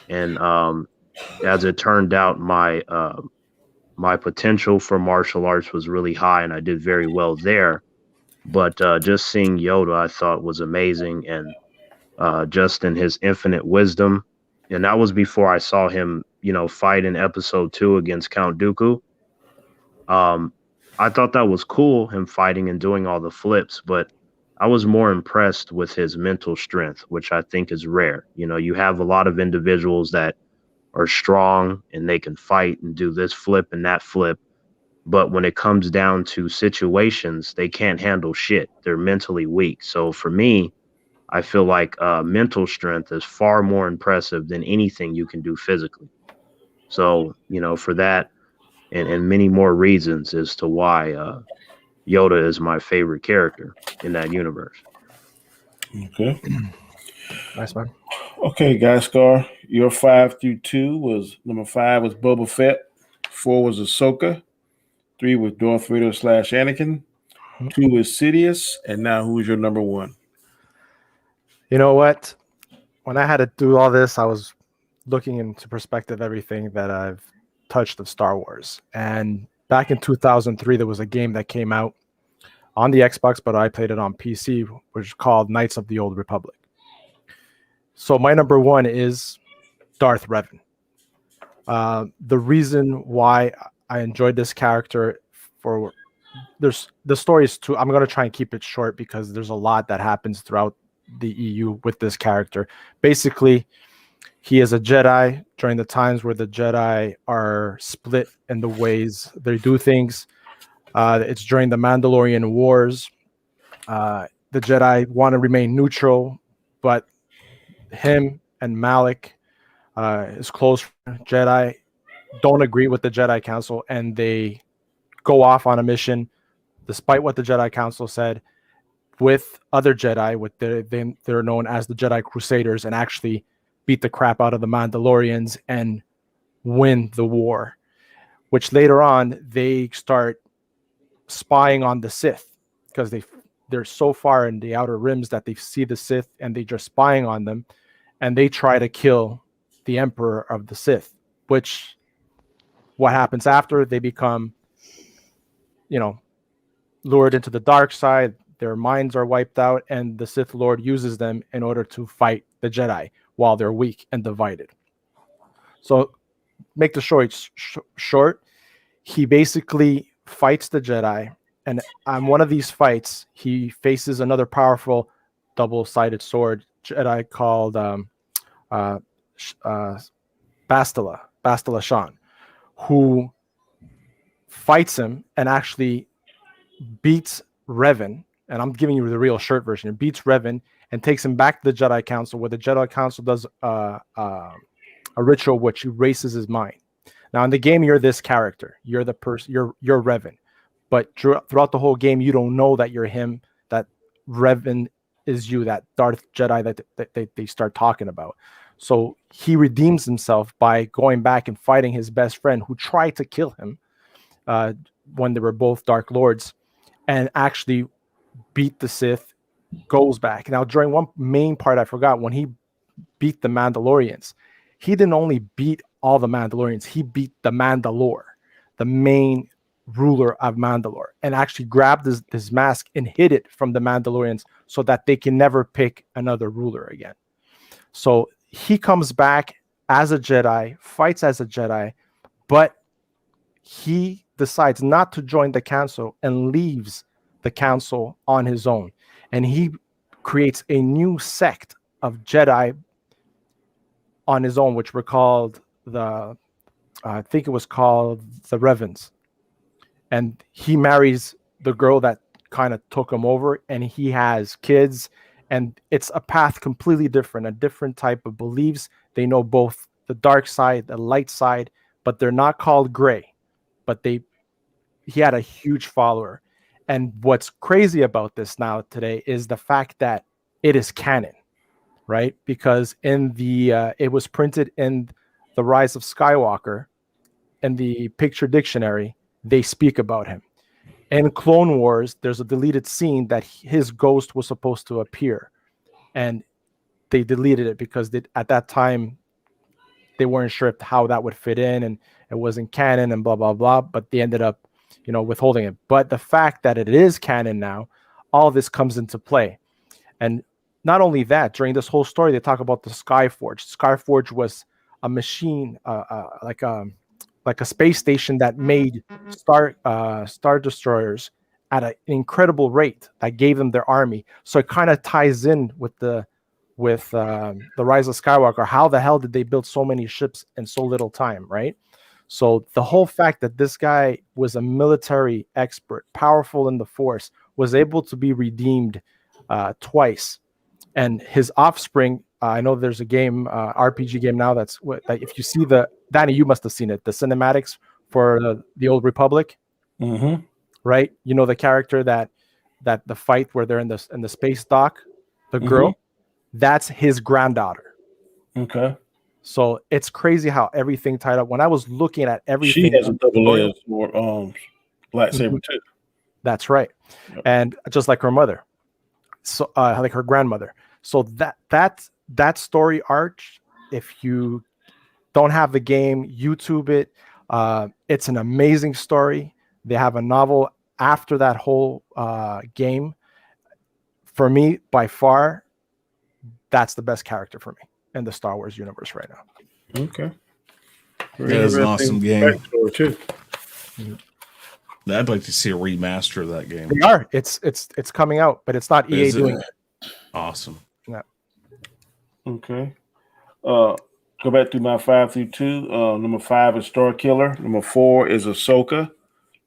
And as it turned out, my potential for martial arts was really high and I did very well there. But just seeing Yoda, I thought was amazing. And just in his infinite wisdom. And that was before I saw him, fight in episode 2 against Count Dooku. I thought that was cool, him fighting and doing all the flips, but I was more impressed with his mental strength, which I think is rare. You have a lot of individuals that are strong and they can fight and do this flip and that flip. But when it comes down to situations, they can't handle shit. They're mentally weak. So for me, I feel like mental strength is far more impressive than anything you can do physically. So, for that and many more reasons as to why Yoda is my favorite character in that universe. Okay. Nice, man. Okay, Gaiskar, your 5 through 2 was number 5 was Boba Fett, 4 was Ahsoka, 3 was Darth Vader / Anakin. 2 is Sidious. And now who's your number 1? You know what? When I had to do all this, I was looking into perspective everything that I've touched of Star Wars. And back in 2003, there was a game that came out on the Xbox, but I played it on PC, which is called Knights of the Old Republic. So my number 1 is Darth Revan. The reason why I enjoyed this character the story is too. I'm going to try and keep it short because there's a lot that happens throughout the EU with this character. Basically, he is a Jedi during the times where the Jedi are split in the ways they do things. It's during the Mandalorian Wars. The Jedi want to remain neutral, but him and Malik, his close Jedi, don't agree with the Jedi Council, and they go off on a mission, despite what the Jedi Council said, with other Jedi, they're known as the Jedi Crusaders, and actually beat the crap out of the Mandalorians and win the war. Which later on they start spying on the Sith because they're so far in the outer rims that they see the Sith and they're just spying on them, and they try to kill the Emperor of the Sith. Which what happens after they become, lured into the dark side, their minds are wiped out, and the Sith Lord uses them in order to fight the Jedi while they're weak and divided. So, make the short, he basically fights the Jedi, and on one of these fights, he faces another powerful double-sided sword Jedi called Bastila Shan, who fights him and actually beats Revan, and I'm giving you the real short version. It beats Revan and takes him back to the Jedi Council, where the Jedi Council does a ritual which erases his mind. Now, in the game, you're this character. You're the person. You're Revan, but throughout the whole game, you don't know that you're him. That Revan is you. That Darth Jedi that they start talking about. So he redeems himself by going back and fighting his best friend, who tried to kill him when they were both Dark Lords, and actually beat the Sith, goes back. Now, during one main part I forgot, when he beat the Mandalorians, he didn't only beat all the Mandalorians, he beat the Mandalore, the main ruler of Mandalore, and actually grabbed his mask and hid it from the Mandalorians so that they can never pick another ruler again. So he comes back as a Jedi, fights as a Jedi, but he decides not to join the council and leaves the council on his own. And he creates a new sect of Jedi on his own, which were called I think it was called the Revans. And he marries the girl that kind of took him over, and he has kids, and it's a path completely different, a different type of beliefs. They know both the dark side, the light side, but they're not called gray. But he had a huge follower. And what's crazy about this now today is the fact that it is canon, right? Because in it was printed in The Rise of Skywalker, in the picture dictionary, they speak about him. In Clone Wars, there's a deleted scene that his ghost was supposed to appear, and they deleted it because at that time they weren't sure how that would fit in, and it wasn't canon and blah blah blah. But they ended up, withholding it. But the fact that it is canon now, all this comes into play. And not only that, during this whole story, they talk about the Skyforge. Skyforge was a machine, like a space station that made star destroyers at an incredible rate that gave them their army. So it kind of ties in with the Rise of Skywalker. How the hell did they build so many ships in so little time, right? So the whole fact that this guy was a military expert, powerful in the Force, was able to be redeemed twice, and his offspring. I know there's a game, RPG game now that if you see Danny, you must have seen it, the cinematics for the Old Republic, right? The character that the fight where they're in the space dock, the girl, that's his granddaughter. Okay. So it's crazy how everything tied up. When I was looking at everything, she has a double-edged sword, lightsaber too. That's right. Yep. And just like her mother, so like her grandmother. So that story arch, if you don't have the game, YouTube it. It's an amazing story. They have a novel after that whole game. For me, by far, that's the best character for me in the Star Wars universe right now. Okay. That is an awesome game. Backstory too. I'd like to see a remaster of that game. They are. It's coming out, but it's not EA Is it? doing it. Awesome. Yeah. Okay. Go back to my 5 through 2. Number 5 is Star Killer. Number 4 is Ahsoka.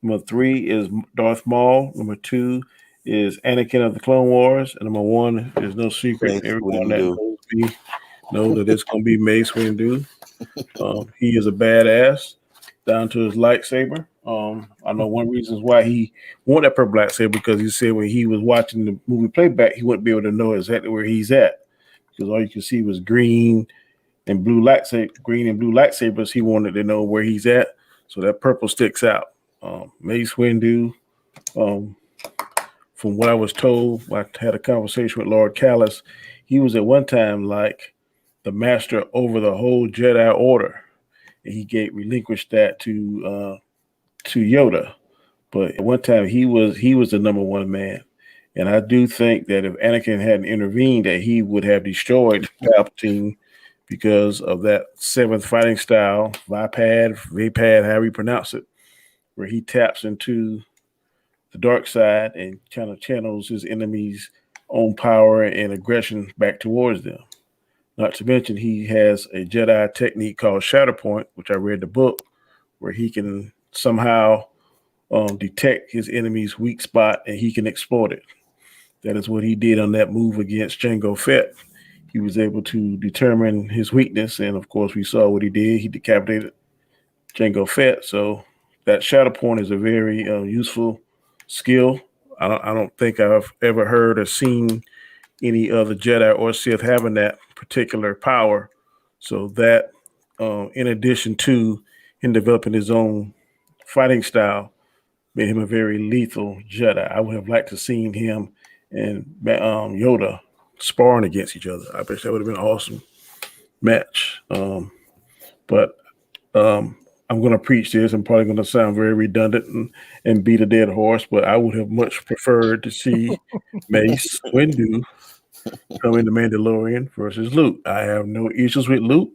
Number 3 is Darth Maul. Number 2 is Anakin of the Clone Wars. And number 1 is no secret. Mace Everyone that Windu. knows me know that it's going to be Mace Windu. He is a badass down to his lightsaber. I know one reason why he wanted that purple lightsaber, because he said when he was watching the movie playback, he wouldn't be able to know exactly where he's at, because all you could see was green and blue lightsabers. He wanted to know where he's at, so that purple sticks out. Mace Windu, from what I was told, I had a conversation with Lord Callis. He was at one time like the master over the whole Jedi Order, and he relinquished that to Yoda. But at one time he was the number one man. And I do think that if Anakin hadn't intervened, that he would have destroyed Palpatine, because of that 7th fighting style, Vapad, however you pronounce it, where he taps into the dark side and kind of channels his enemy's own power and aggression back towards them. Not to mention, he has a Jedi technique called Shatterpoint, which I read the book, where he can somehow detect his enemy's weak spot and he can exploit it. That is what he did on that move against Jango Fett. He was able to determine his weakness, and of course, we saw what he did. He decapitated Jango Fett. So that Shatterpoint is a very useful skill. I don't think I've ever heard or seen any other Jedi or Sith having that particular power. So that, in addition to him developing his own fighting style, made him a very lethal Jedi. I would have liked to seen him and Yoda sparring against each other. I bet that would have been an awesome match. But I'm going to preach this. I'm probably going to sound very redundant and beat a dead horse, but I would have much preferred to see Mace Windu come in The Mandalorian versus Luke. I have no issues with Luke.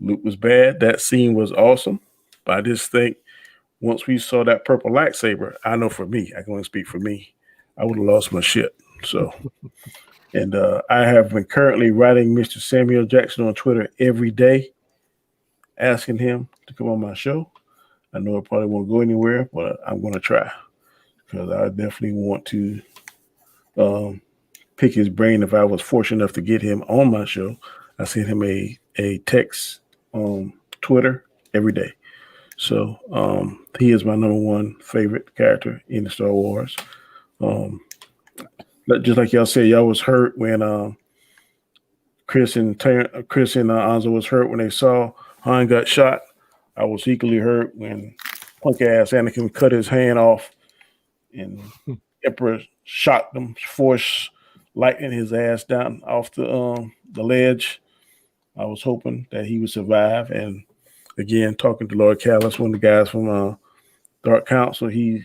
Luke was bad. That scene was awesome. But I just think once we saw that purple lightsaber, I know for me, I can only speak for me, I would have lost my shit. So, and I have been currently writing Mr. Samuel Jackson on Twitter every day, asking him to come on my show. I know it probably won't go anywhere, but I'm going to try, because I definitely want to pick his brain. If I was fortunate enough to get him on my show, I send him a text on Twitter every day. So he is my number one favorite character in the Star Wars. Just like y'all said, y'all was hurt when Chris and Anzo was hurt when they saw Han got shot. I was equally hurt when punk ass Anakin cut his hand off and Emperor shot them, force lightning his ass down off the ledge. I was hoping that he would survive. And again, talking to Lord Callis, one of the guys from Dark Council, he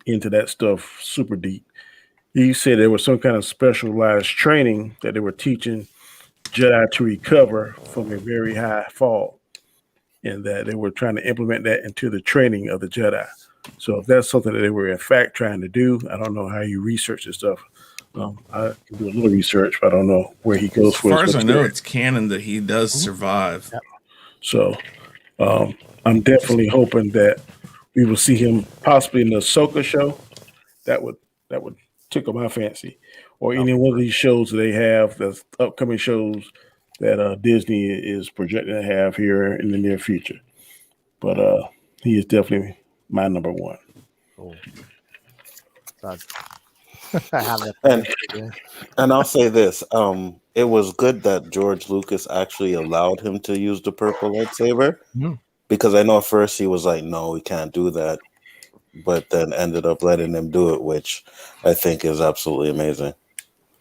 into that stuff super deep. He said there was some kind of specialized training that they were teaching Jedi to recover from a very high fall, and that they were trying to implement that into the training of the Jedi. So if that's something that they were in fact trying to do, I don't know how you research this stuff. I can do a little research, but I don't know where he goes. As far as I know, it's canon that he does survive. So I'm definitely hoping that we will see him possibly in the Ahsoka show. That would tickle my fancy, or any one of these shows that they have, the upcoming shows that Disney is projecting to have here in the near future. But he is definitely my number one. Cool. I have that. And I'll say this: it was good that George Lucas actually allowed him to use the purple lightsaber, because I know at first he was like, "No, we can't do that." but then ended up letting him do it, which I think is absolutely amazing.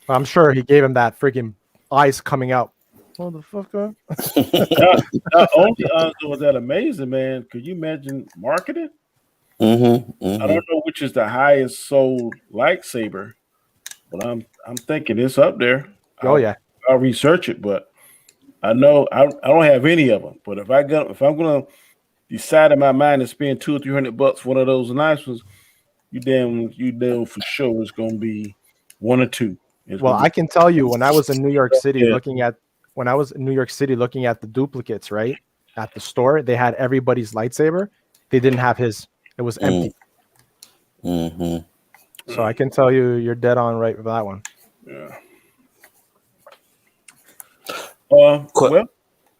I'm sure he gave him that freaking eyes coming out. Motherfucker. Not only was that amazing, man. Could you imagine marketing? I don't know which is the highest sold lightsaber, but I'm thinking it's up there. I'll research it, but I know I don't have any of them. But if I'm gonna decide in my mind to spend $200 or $300 for one of those nice ones, you damn for sure it's gonna be one or two. Well, I can tell you when I was in New York City looking at the duplicates, right? At the store, they had everybody's lightsaber. They didn't have his. It was empty. So I can tell you you're dead on right with that one. Yeah. Go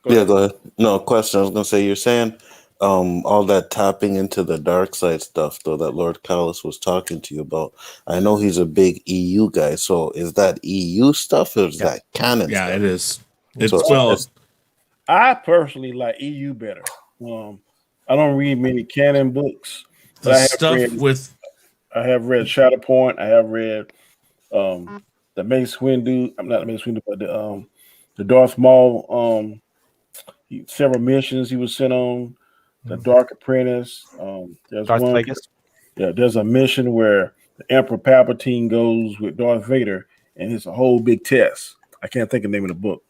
ahead. No question. I was gonna say you're saying all that tapping into the dark side stuff though that Lord Callus was talking to you about. I know he's a big EU guy, so is that EU stuff or is that canon stuff? It is. I personally like EU better. I don't read many canon books. But I have read Shatterpoint. I have read the Mace Windu. I'm not the Mace Windu, but the Darth Maul. Several missions he was sent on. The Dark Apprentice. There's Darth one. Plagueis. Yeah, there's a mission where the Emperor Palpatine goes with Darth Vader, and it's a whole big test. I can't think of the name of the book.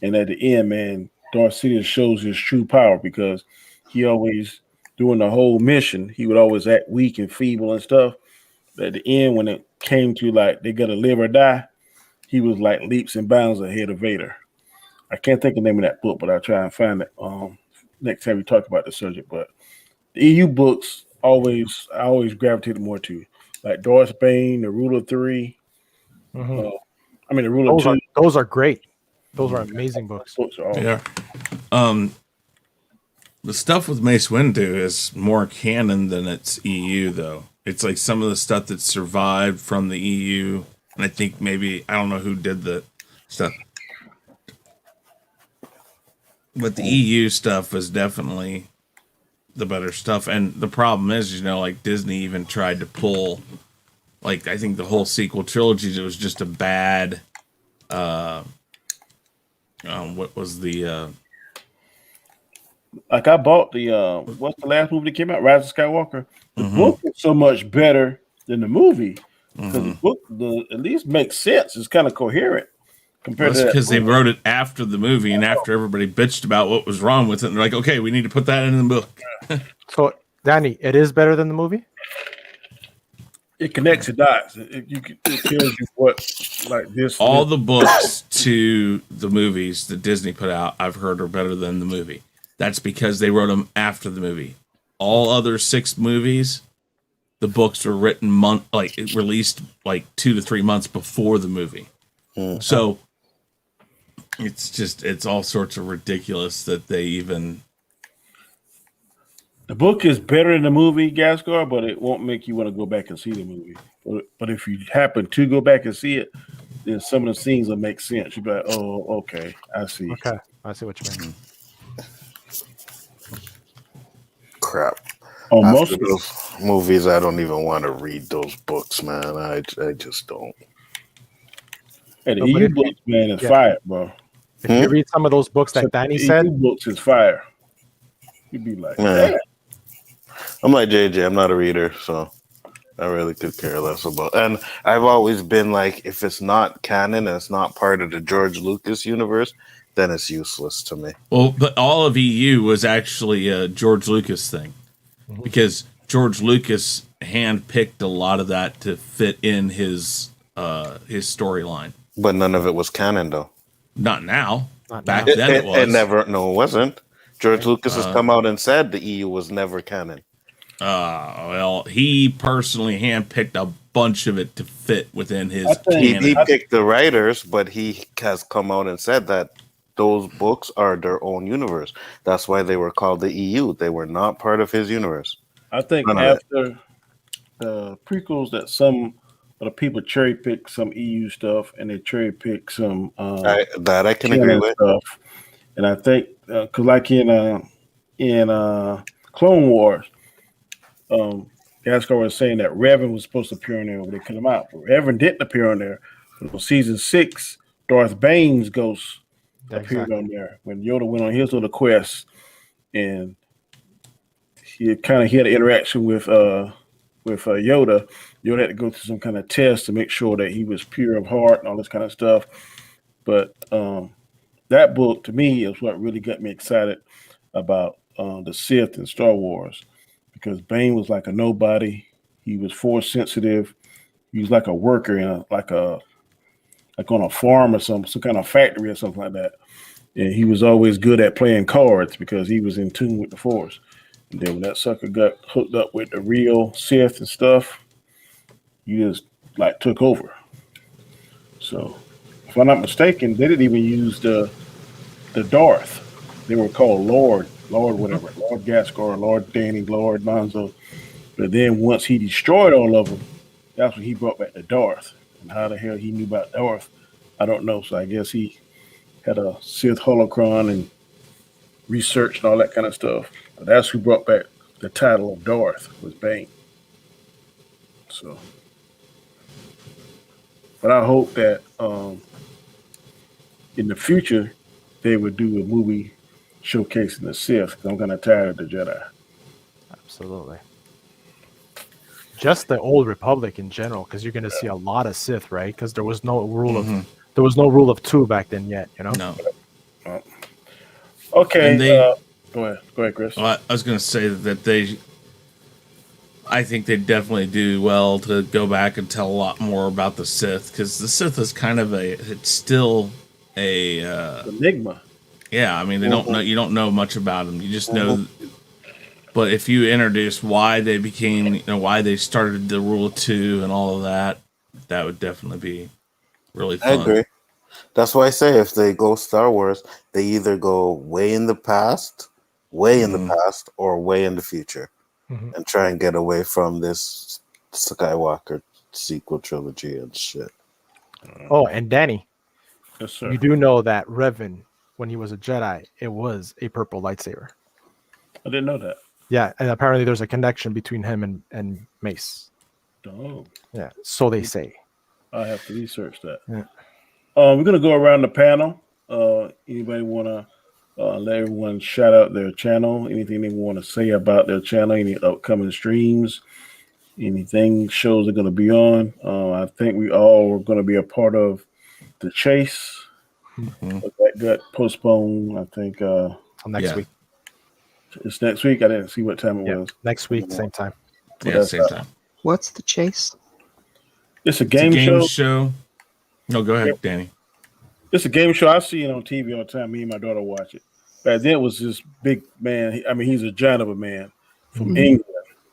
And at the end, man, Darth Sidious shows his true power because he always, during the whole mission, he would always act weak and feeble and stuff. But at the end, when it came to like they gotta live or die, he was like leaps and bounds ahead of Vader. I can't think of the name of that book, but I'll try and find it next time we talk about the subject. But the EU books I always gravitated more to, like Darth Bane, the Rule of Three. The Rule of Two. Those are great. Those are amazing books. Yeah. The stuff with Mace Windu is more canon than it's EU, though. It's like some of the stuff that survived from the EU, and I think maybe I don't know who did the stuff. But the EU stuff was definitely the better stuff. And the problem is, like Disney even tried to pull, like, I think the whole sequel trilogy, it was just a bad, what was the, like I bought the, what's the last movie that came out? Rise of Skywalker. The book is so much better than the movie. Because the book at least makes sense. It's kind of coherent. Because they wrote it after the movie and after everybody bitched about what was wrong with it. And they're like, okay, we need to put that in the book. So, Danny, it is better than the movie? It connects the dots. It tells you what, like this. All the books to the movies that Disney put out, I've heard are better than the movie. That's because they wrote them after the movie. All other 6 movies, the books were written released like 2 to 3 months before the movie. So it's all sorts of ridiculous that they even. The book is better than the movie, Gaiskar, but it won't make you want to go back and see the movie. But if you happen to go back and see it, then some of the scenes will make sense. You'll be like, oh, okay, I see. Okay, I see what you mean. Crap. Most of those movies, I don't even want to read those books, man. I just don't. Hey, the EU books, man, is fire, bro. If you read some of those books that Danny said, EU books is fire. You'd be like, man. I'm like JJ. I'm not a reader, so I really could care less about. And I've always been like, if it's not canon and it's not part of the George Lucas universe, then it's useless to me. Well, but all of EU was actually a George Lucas thing, because George Lucas handpicked a lot of that to fit in his storyline. But none of it was canon, though. Not now. Back then it was. It wasn't. George Lucas has come out and said the EU was never canon. Well, he personally handpicked a bunch of it to fit within his canon. He picked the writers, but he has come out and said that those books are their own universe. That's why they were called the EU. They were not part of his universe. I think after the prequels that some of the people cherry pick some EU stuff and they cherry pick some that I can agree with. Stuff. And I think because like in Clone Wars, Gaiskar was saying that Revan was supposed to appear on there when they cut him out. But Revan didn't appear on there. For season 6, Darth Bane's ghost appeared on there when Yoda went on his little quest, and he had an interaction with Yoda. Yoda had to go through some kind of test to make sure that he was pure of heart and all this kind of stuff. But that book to me is what really got me excited about the Sith in Star Wars, because Bane was like a nobody. He was force sensitive. He was like a worker in like on a farm or some kind of factory or something like that. And he was always good at playing cards because he was in tune with the force. And then when that sucker got hooked up with the real Sith and stuff, he just like took over. So if I'm not mistaken, they didn't even use the Darth. They were called Lord whatever, Lord Gaiskar, Lord Danny, Lord Monzo. But then once he destroyed all of them, that's when he brought back the Darth. And how the hell he knew about Darth, I don't know. So I guess he had a Sith holocron and researched and all that kind of stuff. But that's who brought back the title of Darth, was Bane. So, but I hope that in the future they would do a movie showcasing the Sith, because I'm kind of tired of the Jedi. Absolutely. Just the old Republic in general, because you're going to see a lot of Sith, right? Because there was no rule of 2 back then yet, you know. No. Okay. They, go ahead, Chris. Well, I was going to say that I think they definitely do well to go back and tell a lot more about the Sith, because the Sith is kind of it's still a enigma. Yeah, I mean, they don't know. You don't know much about them. You just know. But if you introduce why they became, why they started the rule of 2 and all of that, that would definitely be really fun. I agree. That's why I say if they go Star Wars, they either go way in the past, or way in the future, and try and get away from this Skywalker sequel trilogy and shit. Oh, and Danny, yes, sir. You do know that Revan, when he was a Jedi, it was a purple lightsaber. I didn't know that. Yeah, and apparently there's a connection between him and Mace. Oh. Yeah, so they say. I have to research that. Yeah. We're going to go around the panel. Anybody want to let everyone shout out their channel? Anything they want to say about their channel? Any upcoming streams? Anything shows they're going to be on? I think we all are going to be a part of the chase. But that got postponed, I think. Next week. It's next week. I didn't see what time it was. Next week, same time. Yeah, same time. What's the chase? It's a game show. No, go ahead, Danny. It's a game show. I see it on TV all the time. Me and my daughter watch it. Back then, it was this big man. I mean, he's a giant of a man from England.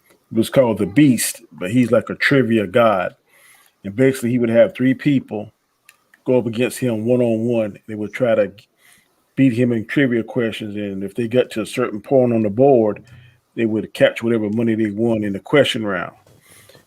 It was called The Beast, but he's like a trivia god. And basically, he would have 3 people go up against him one-on-one. They would try to beat him in trivia questions. And if they got to a certain point on the board, they would capture whatever money they won in the question round.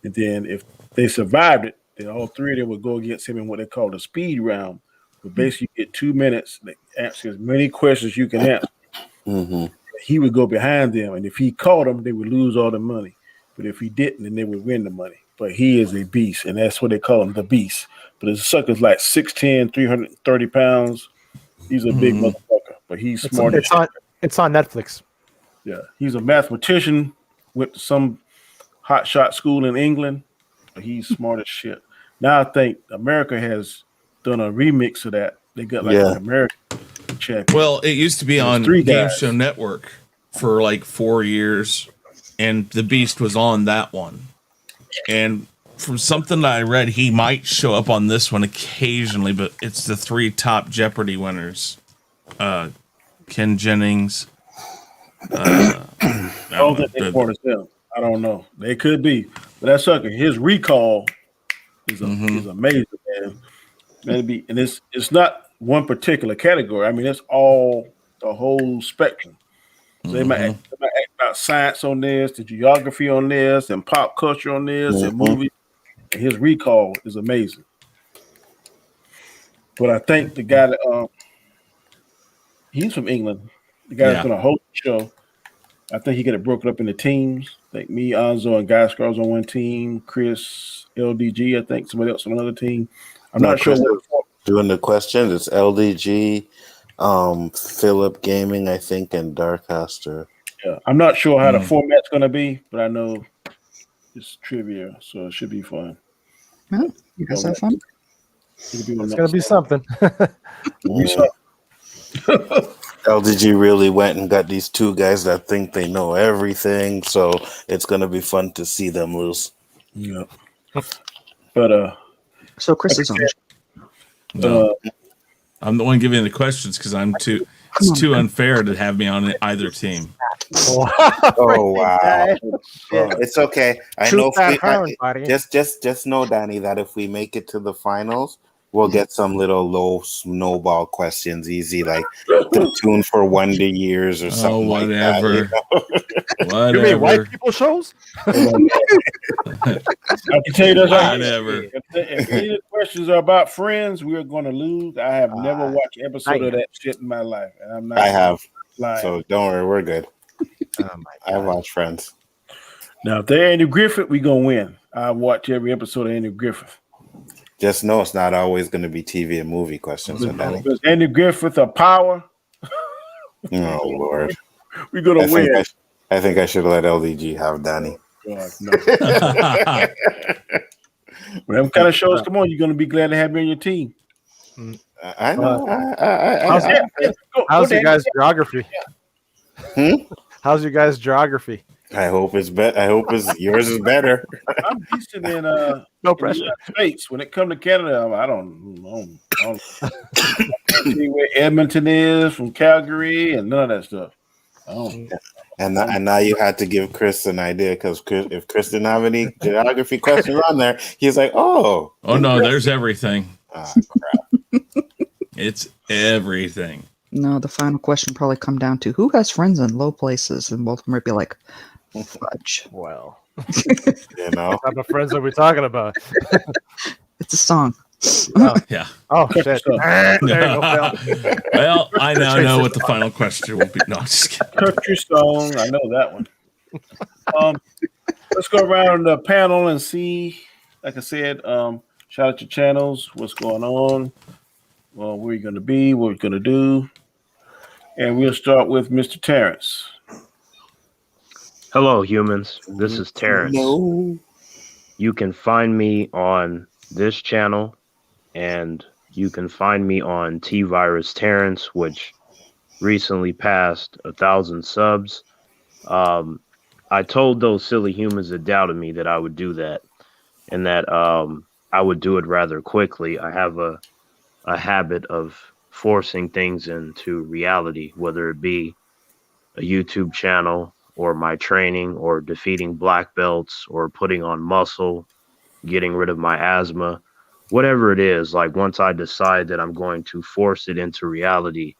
And then if they survived it, then all 3 of them would go against him in what they call the speed round. But basically, you get 2 minutes to answer as many questions you can answer. He would go behind them, and if he caught them, they would lose all the money. But if he didn't, then they would win the money. But he is a beast, and that's what they call him, the Beast. But his sucker's like 6'10", 330 pounds. He's a big motherfucker, but he's smart. It's on Netflix. Yeah, he's a mathematician, went to some hotshot school in England. But he's smart as shit. Now I think America has done a remix of that. They got like an American champion. Well, it used to be on Game Show Network for like 4 years, and the Beast was on that one. And from something that I read, he might show up on this one occasionally, but it's the 3 top Jeopardy winners. Ken Jennings. I don't think they're part of them. I don't know. They could be. But that sucker, his recall is amazing, man. Maybe, and it's not one particular category. I mean, it's all the whole spectrum. So they might act about science on this, the geography on this, and pop culture on this, and movies. And his recall is amazing. But I think the guy that he's from England, the guy that's going to host the show, I think he got it broken up into teams. Like me, Anzo, and Gaiskar was on one team. Chris, LDG, I think somebody else on another team. I'm not sure what. Doing the questions, it's LDG, Philip Gaming, I think, and Darkcaster. Yeah, I'm not sure how the format's going to be, but I know it's trivia, so it should be fun. Well, you guys have fun. It's going to be something. LDG really went and got these two guys that think they know everything, so it's going to be fun to see them lose. Yeah. But so Chris is on. No, I'm the one giving the questions because it's too unfair to have me on either team. Oh wow! It's okay. I know. Just know, Danny, that if we make it to the finals, we'll get some little low snowball questions, easy like the tune for Wonder Years or something whatever. Like that. Whatever. You mean white people shows? I can tell you this. Whatever. If any of the questions are about Friends, we're going to lose. I have never watched an episode of that shit in my life, and I'm not. I have. Lying. So don't worry, we're good. I watch Friends. Now, if they're Andy Griffith, we're going to win. I watch every episode of Andy Griffith. Just know it's not always going to be TV and movie questions. Because Andy Griffith of Power. Oh, Lord. We're going to win. I think I should let LDG have Danny. God, no. Whatever kind of shows come on, you're going to be glad to have me on your team. I know. How's your guys' geography? How's your guys' geography? I hope it's better. I hope yours is better. I'm decent in no pressure. States. When it comes to Canada, I don't see where Edmonton is from Calgary and none of that stuff. And now you had to give Chris an idea because if Chris didn't have any geography questions on there, he's like, oh no, there's everything. Crap. It's everything. No, the final question probably come down to who has friends in low places, and both of them might be like, fudge. Well, you know, what type of friends are we talking about? It's a song. Yeah. Oh shit. There you go, Phil. Well, I now know what the final question will be. No, I'm just kidding. Country song. I know that one. Let's go around the panel and see. Like I said, shout out your channels. What's going on? Well, where you're going to be? What we're going to do? And we'll start with Mr. Terrence. Hello, humans. This is Terrence. No. You can find me on this channel, and you can find me on T-Virus Terrence, which recently passed 1,000 subs. I told those silly humans that doubted me that I would do that, and that I would do it rather quickly. I have a habit of forcing things into reality, whether it be a YouTube channel or my training or defeating black belts or putting on muscle, getting rid of my asthma, whatever it is. Like once I decide that I'm going to force it into reality,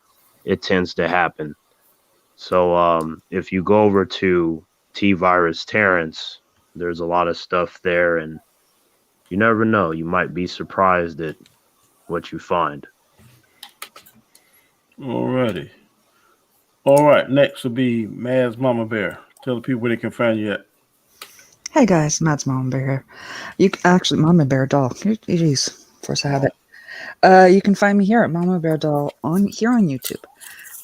it tends to happen. So if you go over to T-Virus Terrence, there's a lot of stuff there, and you never know. You might be surprised at what you find. Alrighty. All right. Next will be Mad's Mama Bear. Tell the people where they can find you at. Hey guys, Matt's Mama Bear here. You actually Mama Bear Doll. Jeez, of course I have it. You can find me here at Mama Bear Doll on YouTube.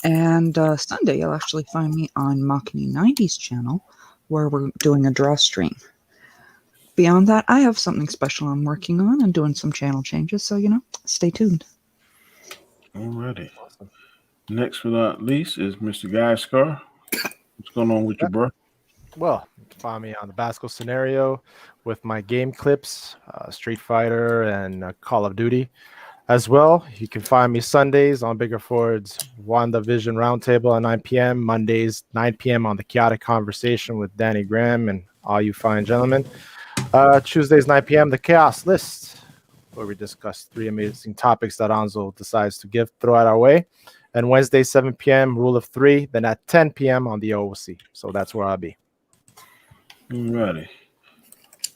And Sunday you'll actually find me on Machiny 90s channel where we're doing a draw stream. Beyond that, I have something special I'm working on and doing some channel changes, so stay tuned. Alrighty. Next but not least is Mr. Gaiskar. What's going on with you, bro? Well, you can find me on the Basco Scenario with my game clips, Street Fighter and Call of Duty. As well, you can find me Sundays on Bigger Ford's WandaVision Roundtable at 9 p.m., Mondays 9 p.m. on the Chaotic Conversation with Danny Graham and all you fine gentlemen. Tuesdays 9 p.m. the Chaos List, where we discuss 3 amazing topics that Anzo decides to throw out our way. And Wednesday 7 p.m. Rule of 3, then at 10 p.m. on the OOC. So that's where I'll be. Alrighty.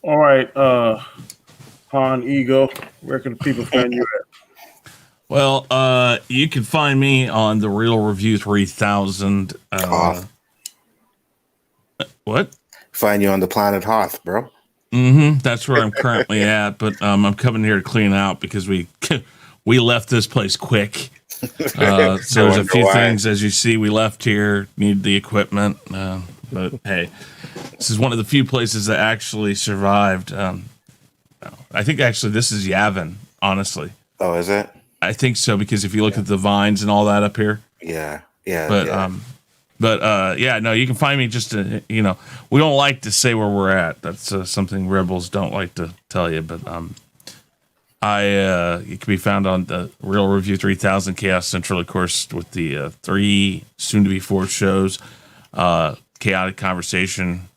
All right, Han Ego, where can people find you at? Well, you can find me on the Real Review 3000 What? Find you on the planet Hoth, bro. That's where I'm currently at, but I'm coming here to clean out because we left this place quick. So there's a few things, as you see, we left here, need the equipment. But hey, this is one of the few places that actually survived. I think actually this is Yavin, honestly. Oh, is it? I think so, because if you look at the vines and all that up here. Yeah. But no, you can find me just to, we don't like to say where we're at. That's something rebels don't like to tell you. But you can be found on the Real Review 3000 Chaos Central, of course, with the 3 soon to be 4 shows. Chaotic Conversation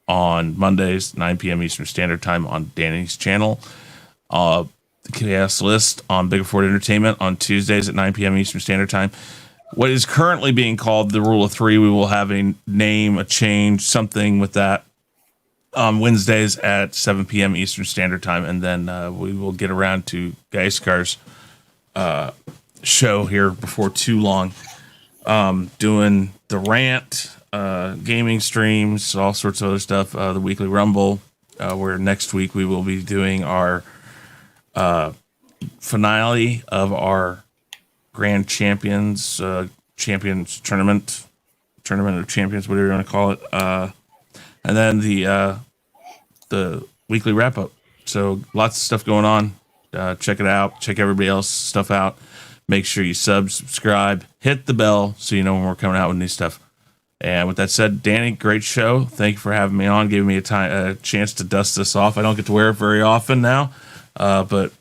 on Mondays, 9 p.m. Eastern Standard Time on Danny's channel. The Chaos List on Bigger Ford Entertainment on Tuesdays at 9 p.m. Eastern Standard Time. What is currently being called the Rule of 3, we will have a name, a change, something with that on Wednesdays at 7 p.m. Eastern Standard Time. And then we will get around to Gaiskar's show here before too long, doing the rant, gaming streams, all sorts of other stuff, the Weekly Rumble, where next week we will be doing our finale of our Grand Champions tournament of champions, whatever you want to call it, and then the weekly wrap up. So lots of stuff going on. Check it out. Check everybody else's stuff out. Make sure you subscribe, hit the bell so you know when we're coming out with new stuff. And with that said, Danny, great show. Thank you for having me on, giving me a chance to dust this off. I don't get to wear it very often now, but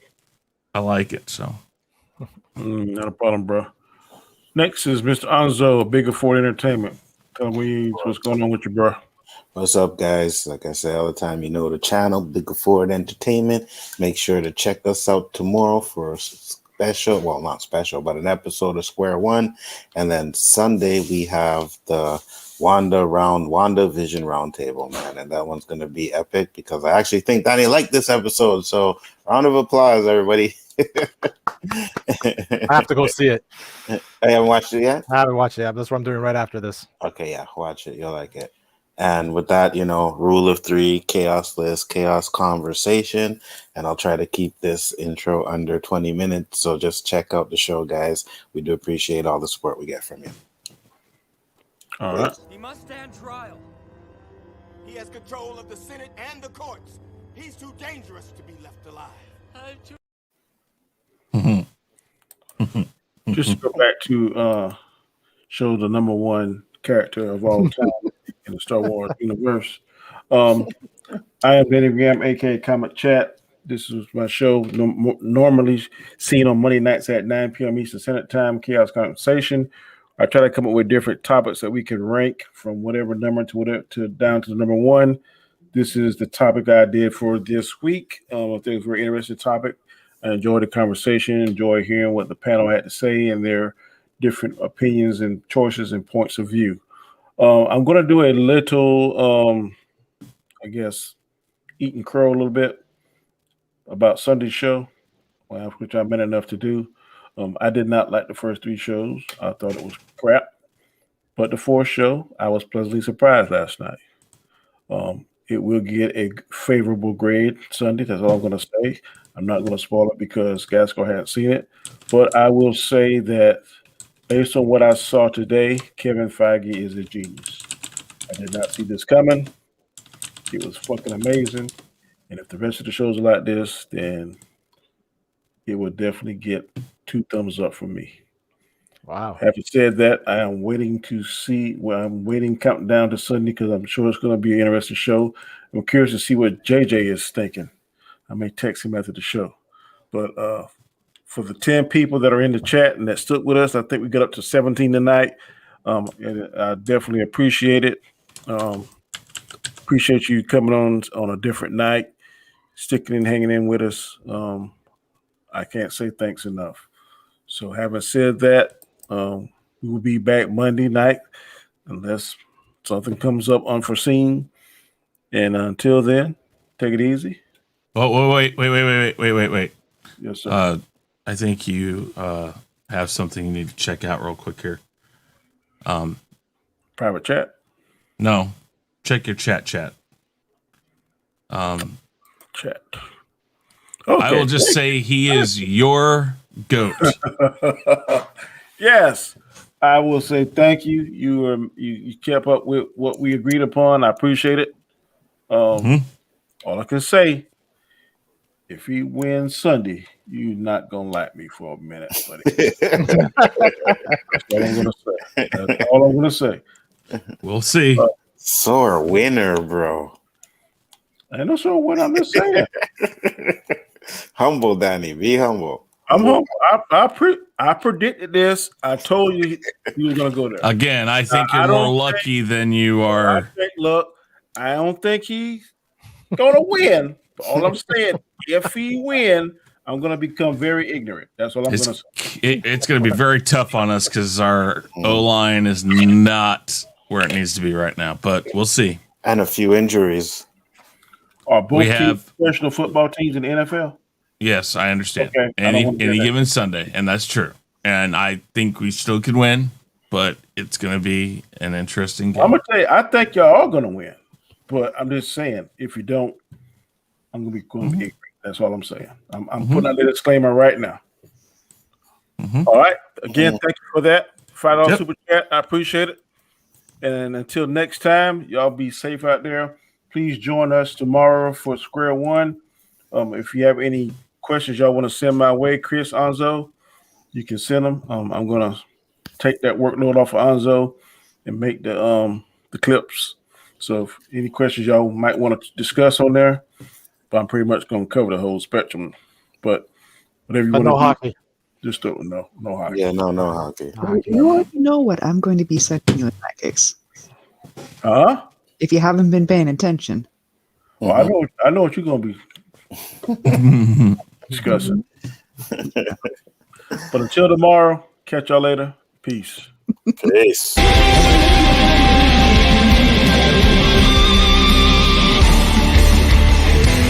I like it. So. Not a problem, bro. Next is Mr. Anzo, Bigger Ford Entertainment. Tell me what's going on with you, bro. What's up, guys? Like I say all the time, you know the channel, Bigger Ford Entertainment. Make sure to check us out tomorrow for a special, well, not special, but an episode of Square One. And then Sunday, we have the Wanda Vision Roundtable, man. And that one's going to be epic because I actually think Danny liked this episode. So round of applause, everybody. I have to go see it. I haven't watched it yet? I haven't watched it yet. That's what I'm doing right after this. Okay, yeah, watch it. You'll like it. And with that, Rule of 3, Chaos List, Chaos Conversation. And I'll try to keep this intro under 20 minutes. So just check out the show, guys. We do appreciate all the support we get from you. All right. He must stand trial. He has control of the Senate and the courts. He's too dangerous to be left alive. Just to go back to show the number one character of all time in the Star Wars universe. I am Danny Graham, aka Comic Chat. This is my show, normally seen on Monday nights at 9 p.m. Eastern Standard Time, Chaos Conversation. I try to come up with different topics that we can rank from whatever number to down to the number one. This is the topic I did for this week. I think it's a very interesting topic. I enjoyed the conversation, enjoy hearing what the panel had to say and their different opinions and choices and points of view. I'm going to do a little, eat and crow a little bit about Sunday's show, which I've been enough to do. I did not like the first 3 shows. I thought it was crap. But the 4th show, I was pleasantly surprised last night. It will get a favorable grade Sunday. That's all I'm going to say. I'm not going to spoil it because Gaiskar hasn't seen it. But I will say that based on what I saw today, Kevin Feige is a genius. I did not see this coming. It was fucking amazing. And if the rest of the shows are like this, then it will definitely get 2 thumbs up from me. Wow. Having said that, I am waiting to see counting down to Sunday because I'm sure it's going to be an interesting show. I'm curious to see what JJ is thinking. I may text him after the show. But for the 10 people that are in the chat and that stuck with us, I think we got up to 17 tonight. And I definitely appreciate it. Appreciate you coming on a different night, sticking and hanging in with us. I can't say thanks enough. So having said that, we will be back Monday night unless something comes up unforeseen. And until then, take it easy. Oh, wait. Yes, sir. I think you have something you need to check out real quick here. Private chat. No, check your chat. Chat. I will just say he is your GOAT. Yes, I will say thank you. You kept up with what we agreed upon. I appreciate it. All I can say, if he wins Sunday, you're not gonna like me for a minute, buddy. That's all I'm gonna say. That's all I'm gonna say. We'll see. Sore winner, bro. I ain't no sure what I'm just saying. Humble, Danny. Be humble. I'm home. I predicted this. I told you he was gonna go there. Again, I think you're more lucky than you are. Look, I don't think he's gonna win. But all I'm saying, if he win, I'm gonna become very ignorant. That's what I'm gonna say. It's gonna be very tough on us because our O-line is not where it needs to be right now. But we'll see. And a few injuries. Are both teams professional football teams in the NFL? Yes, I understand. Okay, any given Sunday, and that's true. And I think we still could win, but it's going to be an interesting game. I'm gonna tell you, I think y'all are gonna win, but I'm just saying, if you don't, I'm gonna be ignorant. That's all I'm saying. I'm putting out the disclaimer right now. All right. Again, thank you for that. $5 super chat. I appreciate it. And until next time, y'all be safe out there. Please join us tomorrow for Square One. If you have any questions y'all want to send my way, Chris, Anzo, you can send them. I'm gonna take that workload off of Anzo and make the clips. So if any questions y'all might want to discuss on there, but I'm pretty much gonna cover the whole spectrum. But whatever you want to do, hockey. Just do it. No hockey. Yeah, no hockey. You already know what I'm going to be sending you in that case. Huh? If you haven't been paying attention. Well, I know what you're gonna be discussing. But until tomorrow, catch y'all later. Peace. Peace.